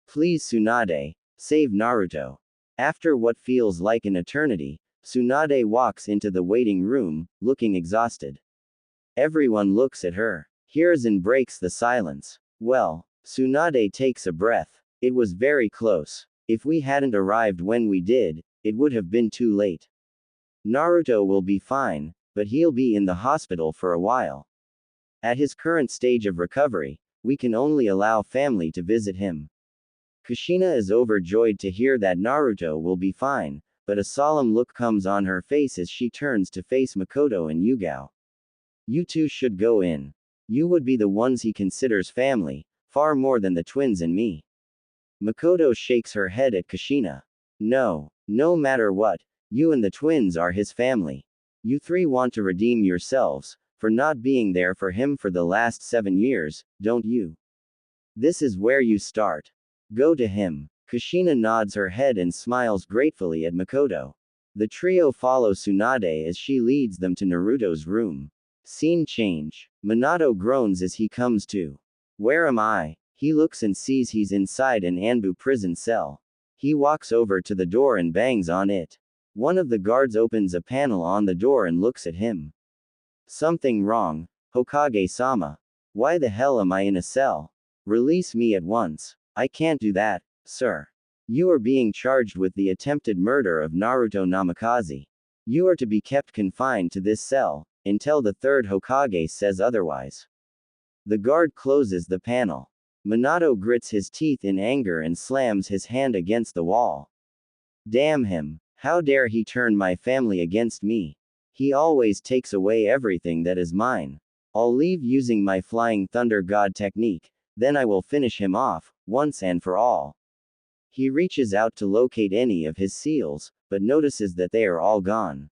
Please Tsunade, save Naruto. After what feels like an eternity, Tsunade walks into the waiting room, looking exhausted. Everyone looks at her. Hiruzen breaks the silence. Well, Tsunade takes a breath. It was very close. If we hadn't arrived when we did, it would have been too late. Naruto will be fine, but he'll be in the hospital for a while. At his current stage of recovery, we can only allow family to visit him. Kushina is overjoyed to hear that Naruto will be fine, but a solemn look comes on her face as she turns to face Mikoto and Yugao. You two should go in. You would be the ones he considers family, far more than the twins and me. Mikoto shakes her head at Kushina. No matter what, you and the twins are his family. You three want to redeem yourselves, for not being there for him for the last 7 years, don't you? This is where you start. Go to him. Kushina nods her head and smiles gratefully at Mikoto. The trio follow Tsunade as she leads them to Naruto's room. Scene change. Minato groans as he comes to. Where am I? He looks and sees he's inside an Anbu prison cell. He walks over to the door and bangs on it. One of the guards opens a panel on the door and looks at him. Something wrong, Hokage-sama. Why the hell am I in a cell? Release me at once. I can't do that, sir. You are being charged with the attempted murder of Naruto Namikaze. You are to be kept confined to this cell, until the third Hokage says otherwise. The guard closes the panel. Minato grits his teeth in anger and slams his hand against the wall. Damn him. How dare he turn my family against me? He always takes away everything that is mine. I'll leave using my Flying Thunder God technique, then I will finish him off, once and for all. He reaches out to locate any of his seals, but notices that they are all gone.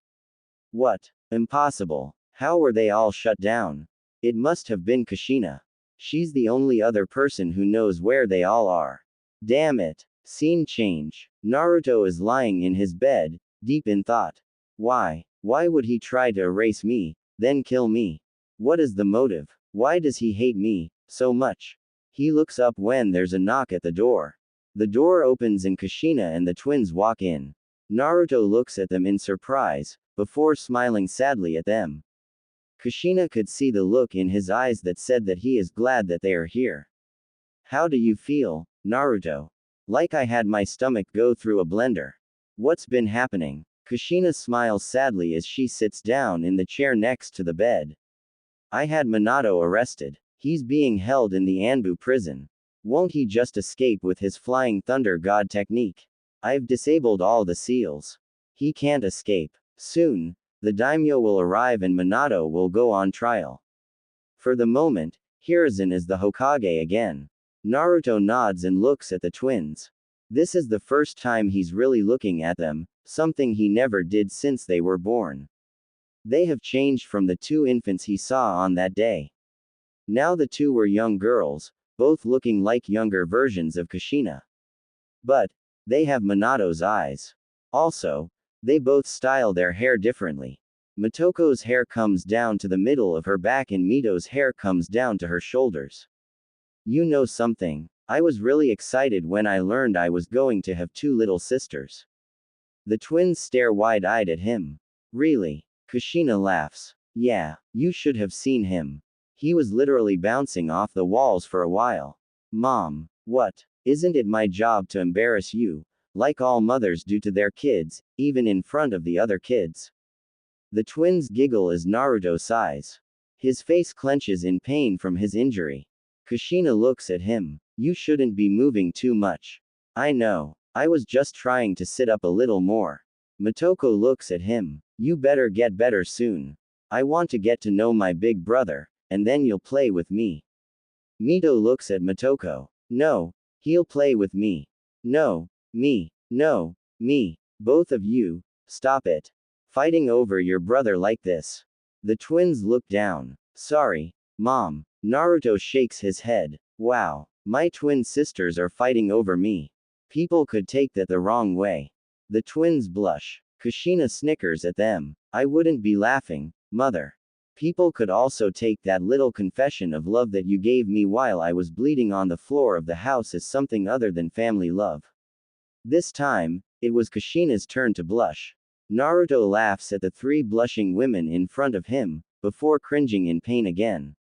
What? Impossible. How were they all shut down? It must have been Kushina. She's the only other person who knows where they all are. Damn it. Scene change. Naruto is lying in his bed, deep in thought. Why? Why would he try to erase me, then kill me? What is the motive? Why does he hate me so much? He looks up when there's a knock at the door. The door opens and Kushina and the twins walk in. Naruto looks at them in surprise, before smiling sadly at them. Kushina could see the look in his eyes that said that he is glad that they are here. How do you feel, Naruto? Like I had my stomach go through a blender. What's been happening? Kushina smiles sadly as she sits down in the chair next to the bed. I had Minato arrested. He's being held in the Anbu prison. Won't he just escape with his Flying Thunder God technique? I've disabled all the seals. He can't escape. Soon, the daimyo will arrive and Minato will go on trial. For the moment, Hiruzen is the Hokage again. Naruto nods and looks at the twins. This is the first time he's really looking at them, something he never did since they were born. They have changed from the two infants he saw on that day. Now the two were young girls, both looking like younger versions of Kushina. But, they have Minato's eyes. Also, they both style their hair differently. Mitoko's hair comes down to the middle of her back and Mito's hair comes down to her shoulders. You know something? I was really excited when I learned I was going to have two little sisters. The twins stare wide-eyed at him. Really? Kushina laughs. Yeah, you should have seen him. He was literally bouncing off the walls for a while. Mom, what? Isn't it my job to embarrass you, like all mothers do to their kids, even in front of the other kids? The twins giggle as Naruto sighs. His face clenches in pain from his injury. Kushina looks at him. You shouldn't be moving too much. I know. I was just trying to sit up a little more. Mitoko looks at him. You better get better soon. I want to get to know my big brother, and then you'll play with me. Mito looks at Mitoko. No, he'll play with me. No, me. No, me. Both of you, stop it. Fighting over your brother like this. The twins look down. Sorry, Mom. Naruto shakes his head. Wow, my twin sisters are fighting over me. People could take that the wrong way. The twins blush. Kushina snickers at them. I wouldn't be laughing, Mother. People could also take that little confession of love that you gave me while I was bleeding on the floor of the house as something other than family love. This time, it was Kushina's turn to blush. Naruto laughs at the three blushing women in front of him, before cringing in pain again.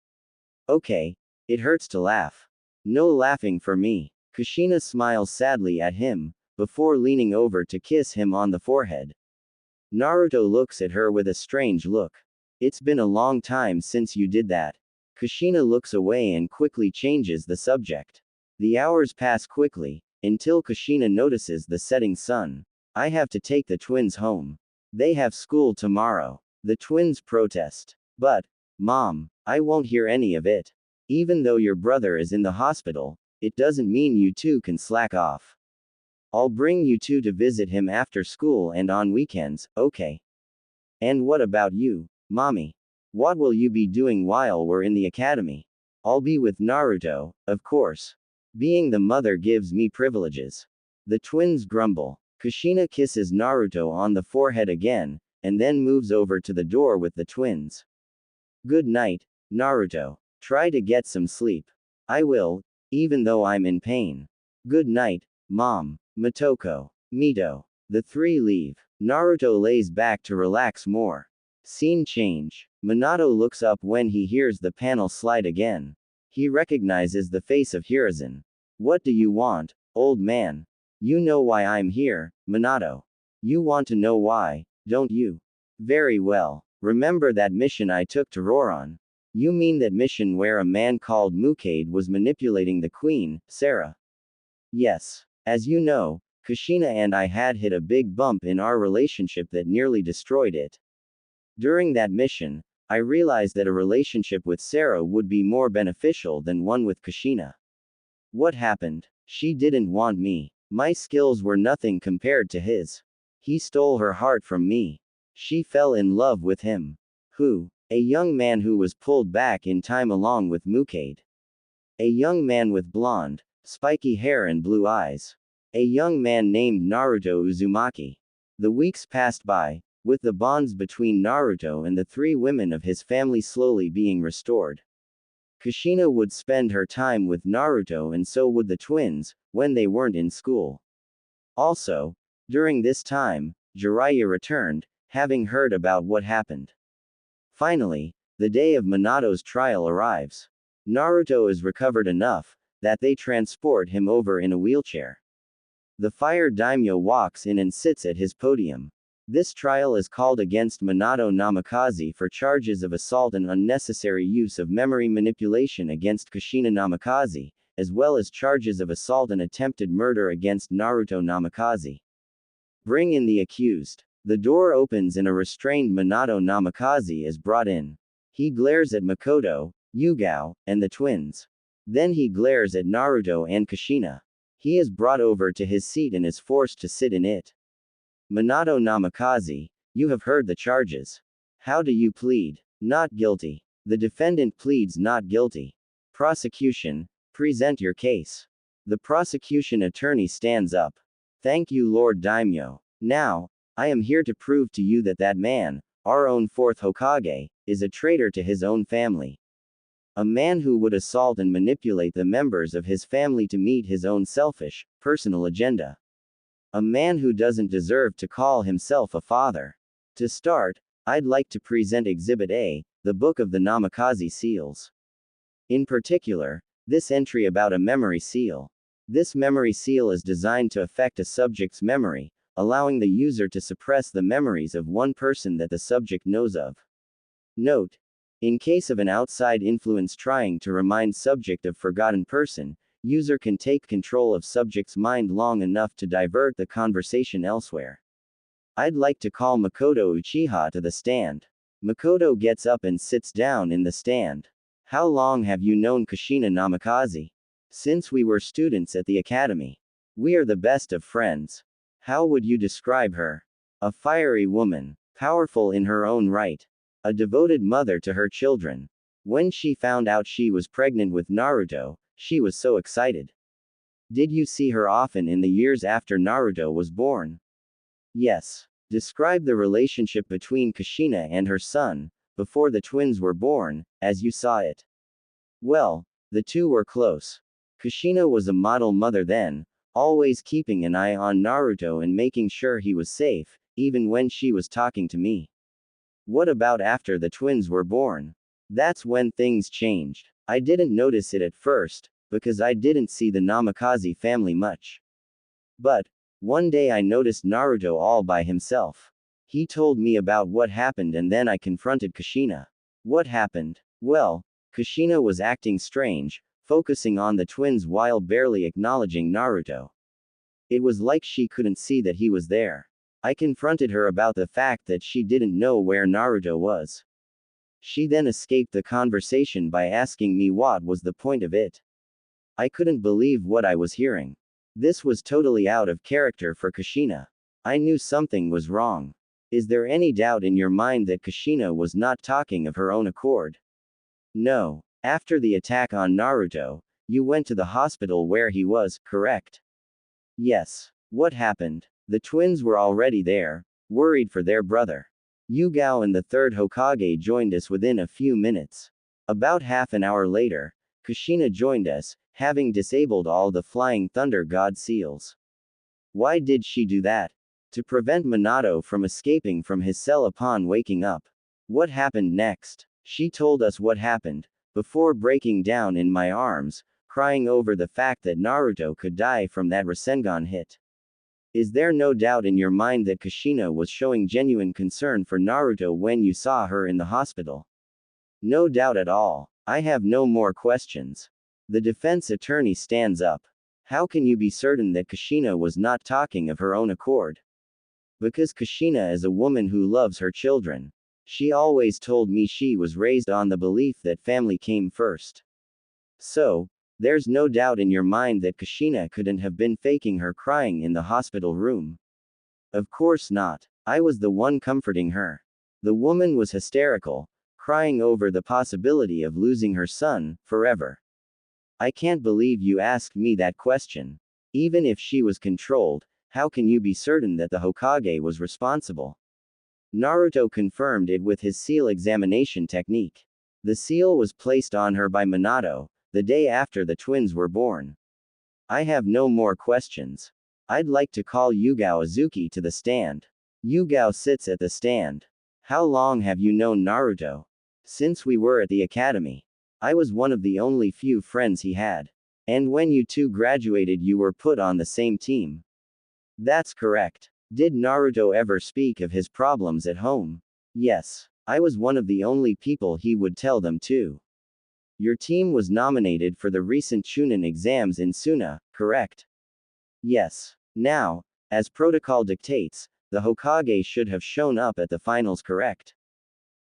Okay, it hurts to laugh. No laughing for me. Kushina smiles sadly at him, before leaning over to kiss him on the forehead. Naruto looks at her with a strange look. It's been a long time since you did that. Kushina looks away and quickly changes the subject. The hours pass quickly, until Kushina notices the setting sun. I have to take the twins home. They have school tomorrow. The twins protest. But, Mom, I won't hear any of it. Even though your brother is in the hospital, it doesn't mean you two can slack off. I'll bring you two to visit him after school and on weekends, okay? And what about you, Mommy? What will you be doing while we're in the academy? I'll be with Naruto, of course. Being the mother gives me privileges. The twins grumble. Kushina kisses Naruto on the forehead again, and then moves over to the door with the twins. Good night, Naruto. Try to get some sleep. I will, even though I'm in pain. Good night, Mom. Motoko. Mito. The three leave. Naruto lays back to relax more. Scene change. Minato looks up when he hears the panel slide again. He recognizes the face of Hiruzen. What do you want, old man? You know why I'm here, Minato. You want to know why, don't you? Very well. Remember that mission I took to Roron? You mean that mission where a man called Mukade was manipulating the queen, Sarah? Yes. As you know, Kushina and I had hit a big bump in our relationship that nearly destroyed it. During that mission, I realized that a relationship with Sarah would be more beneficial than one with Kushina. What happened? She didn't want me. My skills were nothing compared to his. He stole her heart from me. She fell in love with him. Who? A young man who was pulled back in time along with Mukade. A young man with blonde, spiky hair and blue eyes. A young man named Naruto Uzumaki. The weeks passed by, with the bonds between Naruto and the three women of his family slowly being restored. Kushina would spend her time with Naruto and so would the twins, when they weren't in school. Also, during this time, Jiraiya returned, having heard about what happened. Finally, the day of Minato's trial arrives. Naruto is recovered enough, that they transport him over in a wheelchair. The fire daimyo walks in and sits at his podium. This trial is called against Minato Namikaze for charges of assault and unnecessary use of memory manipulation against Kushina Namikaze, as well as charges of assault and attempted murder against Naruto Namikaze. Bring in the accused. The door opens and a restrained Minato Namikaze is brought in. He glares at Mikoto, Yugao, and the twins. Then he glares at Naruto and Kushina. He is brought over to his seat and is forced to sit in it. Minato Namikaze, you have heard the charges. How do you plead? Not guilty. The defendant pleads not guilty. Prosecution, present your case. The prosecution attorney stands up. Thank you, Lord Daimyo. Now, I am here to prove to you that that man, our own fourth Hokage, is a traitor to his own family. A man who would assault and manipulate the members of his family to meet his own selfish, personal agenda. A man who doesn't deserve to call himself a father. To start, I'd like to present Exhibit A, the Book of the Namikaze Seals. In particular, this entry about a memory seal. This memory seal is designed to affect a subject's memory, allowing the user to suppress the memories of one person that the subject knows of. Note: in case of an outside influence trying to remind subject of forgotten person, user can take control of subject's mind long enough to divert the conversation elsewhere. I'd like to call Mikoto Uchiha to the stand. Mikoto gets up and sits down in the stand. How long have you known Kushina Namikaze? Since we were students at the academy. We are the best of friends. How would you describe her? A fiery woman, powerful in her own right. A devoted mother to her children. When she found out she was pregnant with Naruto, she was so excited. Did you see her often in the years after Naruto was born? Yes. Describe the relationship between Kushina and her son, before the twins were born, as you saw it. Well, the two were close. Kushina was a model mother then, always keeping an eye on Naruto and making sure he was safe, even when she was talking to me. What about after the twins were born? That's when things changed. I didn't notice it at first, because I didn't see the Namikaze family much. But, one day I noticed Naruto all by himself. He told me about what happened and then I confronted Kushina. What happened? Well, Kushina was acting strange, focusing on the twins while barely acknowledging Naruto. It was like she couldn't see that he was there. I confronted her about the fact that she didn't know where Naruto was. She then escaped the conversation by asking me what was the point of it. I couldn't believe what I was hearing. This was totally out of character for Kushina. I knew something was wrong. Is there any doubt in your mind that Kushina was not talking of her own accord? No. After the attack on Naruto, you went to the hospital where he was, correct? Yes. What happened? The twins were already there, worried for their brother. Yugao and the third Hokage joined us within a few minutes. About half an hour later, Kushina joined us, having disabled all the Flying Thunder God seals. Why did she do that? To prevent Minato from escaping from his cell upon waking up. What happened next? She told us what happened, before breaking down in my arms, crying over the fact that Naruto could die from that Rasengan hit. Is there no doubt in your mind that Kushina was showing genuine concern for Naruto when you saw her in the hospital? No doubt at all. I have no more questions. The defense attorney stands up. How can you be certain that Kushina was not talking of her own accord? Because Kushina is a woman who loves her children. She always told me she was raised on the belief that family came first. So, there's no doubt in your mind that Kushina couldn't have been faking her crying in the hospital room. Of course not. I was the one comforting her. The woman was hysterical, crying over the possibility of losing her son, forever. I can't believe you asked me that question. Even if she was controlled, how can you be certain that the Hokage was responsible? Naruto confirmed it with his seal examination technique. The seal was placed on her by Minato, the day after the twins were born. I have no more questions. I'd like to call Yugao Azuki to the stand. Yugao sits at the stand. How long have you known Naruto? Since we were at the academy. I was one of the only few friends he had. And when you two graduated, you were put on the same team. That's correct. Did Naruto ever speak of his problems at home? Yes. I was one of the only people he would tell them to. Your team was nominated for the recent Chunin exams in Suna, correct? Yes. Now, as protocol dictates, the Hokage should have shown up at the finals, correct?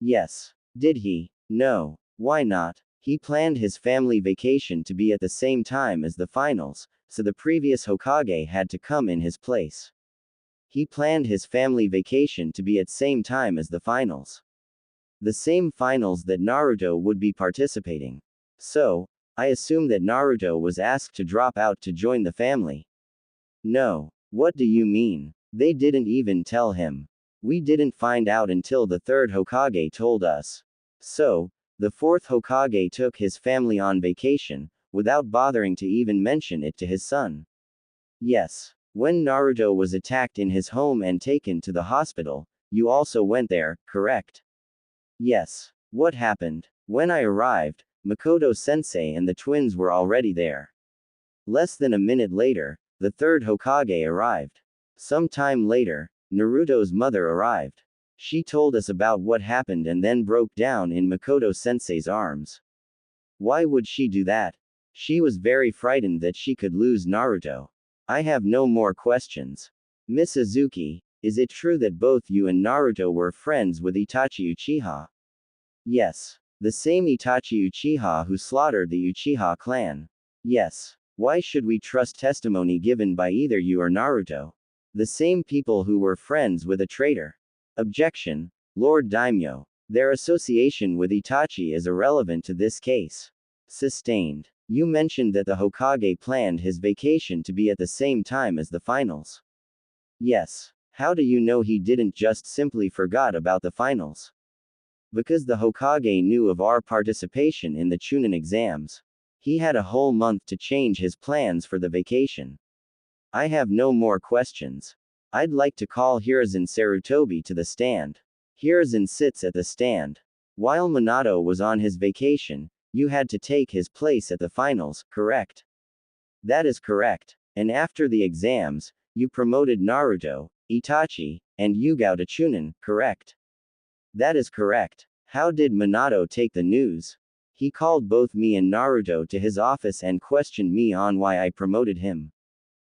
Yes. Did he? No. Why not? He planned his family vacation to be at the same time as the finals, so the previous Hokage had to come in his place. He planned his family vacation to be at same time as the finals. The same finals that Naruto would be participating. So, I assume that Naruto was asked to drop out to join the family. No. What do you mean? They didn't even tell him. We didn't find out until the third Hokage told us. So, the fourth Hokage took his family on vacation, without bothering to even mention it to his son. Yes. When Naruto was attacked in his home and taken to the hospital, you also went there, correct? Yes. What happened? When I arrived, Mikoto-sensei and the twins were already there. Less than a minute later, the third Hokage arrived. Some time later, Naruto's mother arrived. She told us about what happened and then broke down in Mikoto-sensei's arms. Why would she do that? She was very frightened that she could lose Naruto. I have no more questions. Miss Azuki, is it true that both you and Naruto were friends with Itachi Uchiha? Yes. The same Itachi Uchiha who slaughtered the Uchiha clan. Yes. Why should we trust testimony given by either you or Naruto? The same people who were friends with a traitor. Objection. Lord Daimyo. Their association with Itachi is irrelevant to this case. Sustained. You mentioned that the Hokage planned his vacation to be at the same time as the finals. Yes. How do you know he didn't just simply forgot about the finals? Because the Hokage knew of our participation in the Chunin exams. He had a whole month to change his plans for the vacation. I have no more questions. I'd like to call Hiruzen Sarutobi to the stand. Hiruzen sits at the stand. While Minato was on his vacation, you had to take his place at the finals, correct? That is correct. And after the exams, you promoted Naruto, Itachi, and Yugao to Chunin, correct? That is correct. How did Minato take the news? He called both me and Naruto to his office and questioned me on why I promoted him.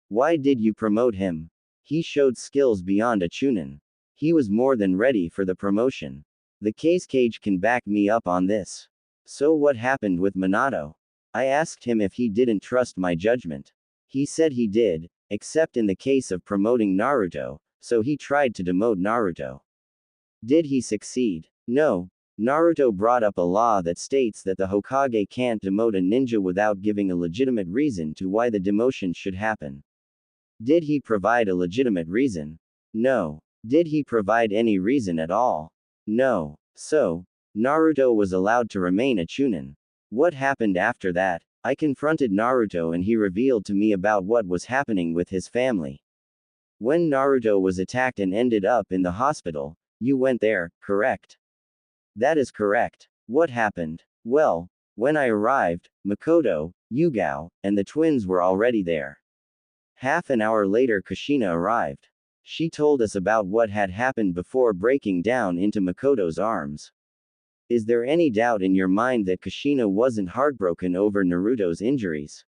Why did you promote him? He showed skills beyond a Chunin. He was more than ready for the promotion. The case cage can back me up on this. So what happened with Minato? I asked him if he didn't trust my judgment. He said he did, except in the case of promoting Naruto, so he tried to demote Naruto. Did he succeed? No. Naruto brought up a law that states that the Hokage can't demote a ninja without giving a legitimate reason to why the demotion should happen. Did he provide a legitimate reason? No. Did he provide any reason at all? No. So, Naruto was allowed to remain a Chunin. What happened after that? I confronted Naruto and he revealed to me about what was happening with his family. When Naruto was attacked and ended up in the hospital, you went there, correct? That is correct. What happened? Well, when I arrived, Mikoto, Yugao, and the twins were already there. Half an hour later, Kushina arrived. She told us about what had happened before breaking down into Mikoto's arms. Is there any doubt in your mind that Kushina wasn't heartbroken over Naruto's injuries?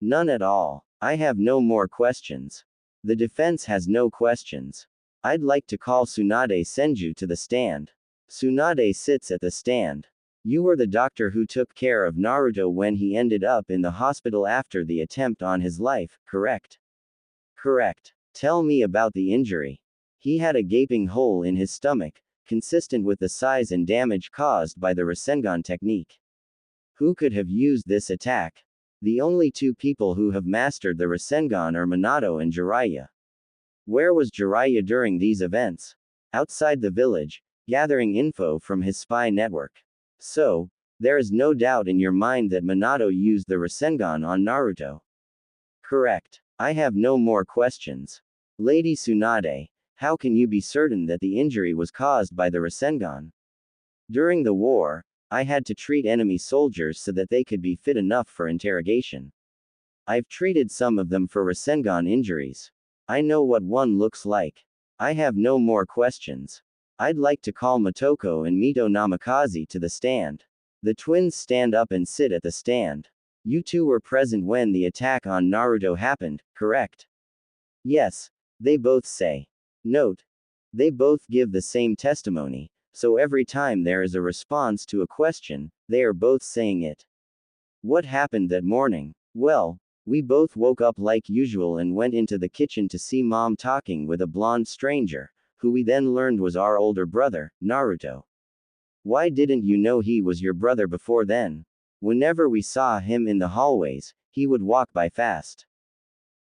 None at all. I have no more questions. The defense has no questions. I'd like to call Tsunade Senju to the stand. Tsunade sits at the stand. You were the doctor who took care of Naruto when he ended up in the hospital after the attempt on his life, correct? Correct. Tell me about the injury. He had a gaping hole in his stomach, consistent with the size and damage caused by the Rasengan technique. Who could have used this attack? The only two people who have mastered the Rasengan are Minato and Jiraiya. Where was Jiraiya during these events? Outside the village, gathering info from his spy network. So, there is no doubt in your mind that Minato used the Rasengan on Naruto. Correct. I have no more questions. Lady Tsunade, how can you be certain that the injury was caused by the Rasengan? During the war, I had to treat enemy soldiers so that they could be fit enough for interrogation. I've treated some of them for Rasengan injuries. I know what one looks like. I have no more questions. I'd like to call Motoko and Mito Namikaze to the stand. The twins stand up and sit at the stand. You two were present when the attack on Naruto happened, correct? Yes, they both say. Note. They both give the same testimony, so every time there is a response to a question, they are both saying it. What happened that morning? Well, we both woke up like usual and went into the kitchen to see Mom talking with a blonde stranger, who we then learned was our older brother, Naruto. Why didn't you know he was your brother before then? Whenever we saw him in the hallways, he would walk by fast.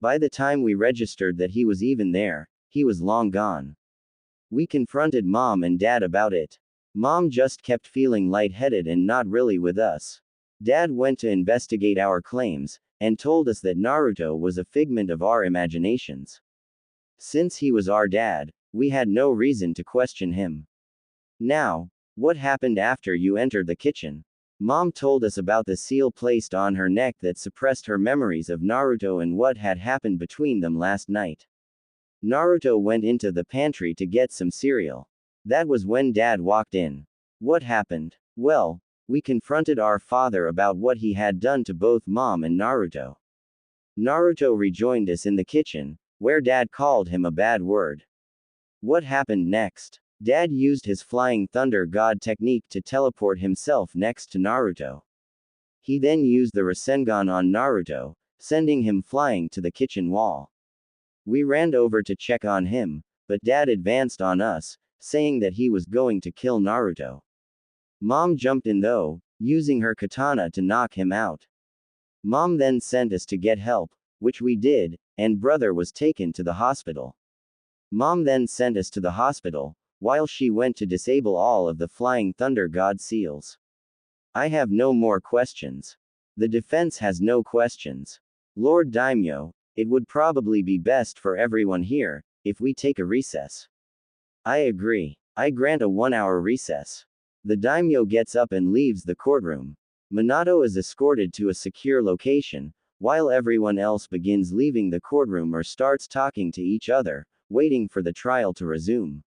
By the time we registered that he was even there, he was long gone. We confronted Mom and Dad about it. Mom just kept feeling lightheaded and not really with us. Dad went to investigate our claims, and told us that Naruto was a figment of our imaginations. Since he was our dad, we had no reason to question him. Now, what happened after you entered the kitchen? Mom told us about the seal placed on her neck that suppressed her memories of Naruto and what had happened between them last night. Naruto went into the pantry to get some cereal. That was when Dad walked in. What happened? Well, we confronted our father about what he had done to both Mom and Naruto. Naruto rejoined us in the kitchen, where Dad called him a bad word. What happened next? Dad used his Flying Thunder God technique to teleport himself next to Naruto. He then used the Rasengan on Naruto, sending him flying to the kitchen wall. We ran over to check on him, but Dad advanced on us, saying that he was going to kill Naruto. Mom jumped in though, using her katana to knock him out. Mom then sent us to get help, which we did, and brother was taken to the hospital. Mom then sent us to the hospital, while she went to disable all of the Flying Thunder God seals. I have no more questions. The defense has no questions. Lord Daimyo, it would probably be best for everyone here, if we take a recess. I agree. I grant a 1-hour recess. The daimyo gets up and leaves the courtroom. Minato is escorted to a secure location, while everyone else begins leaving the courtroom or starts talking to each other, waiting for the trial to resume.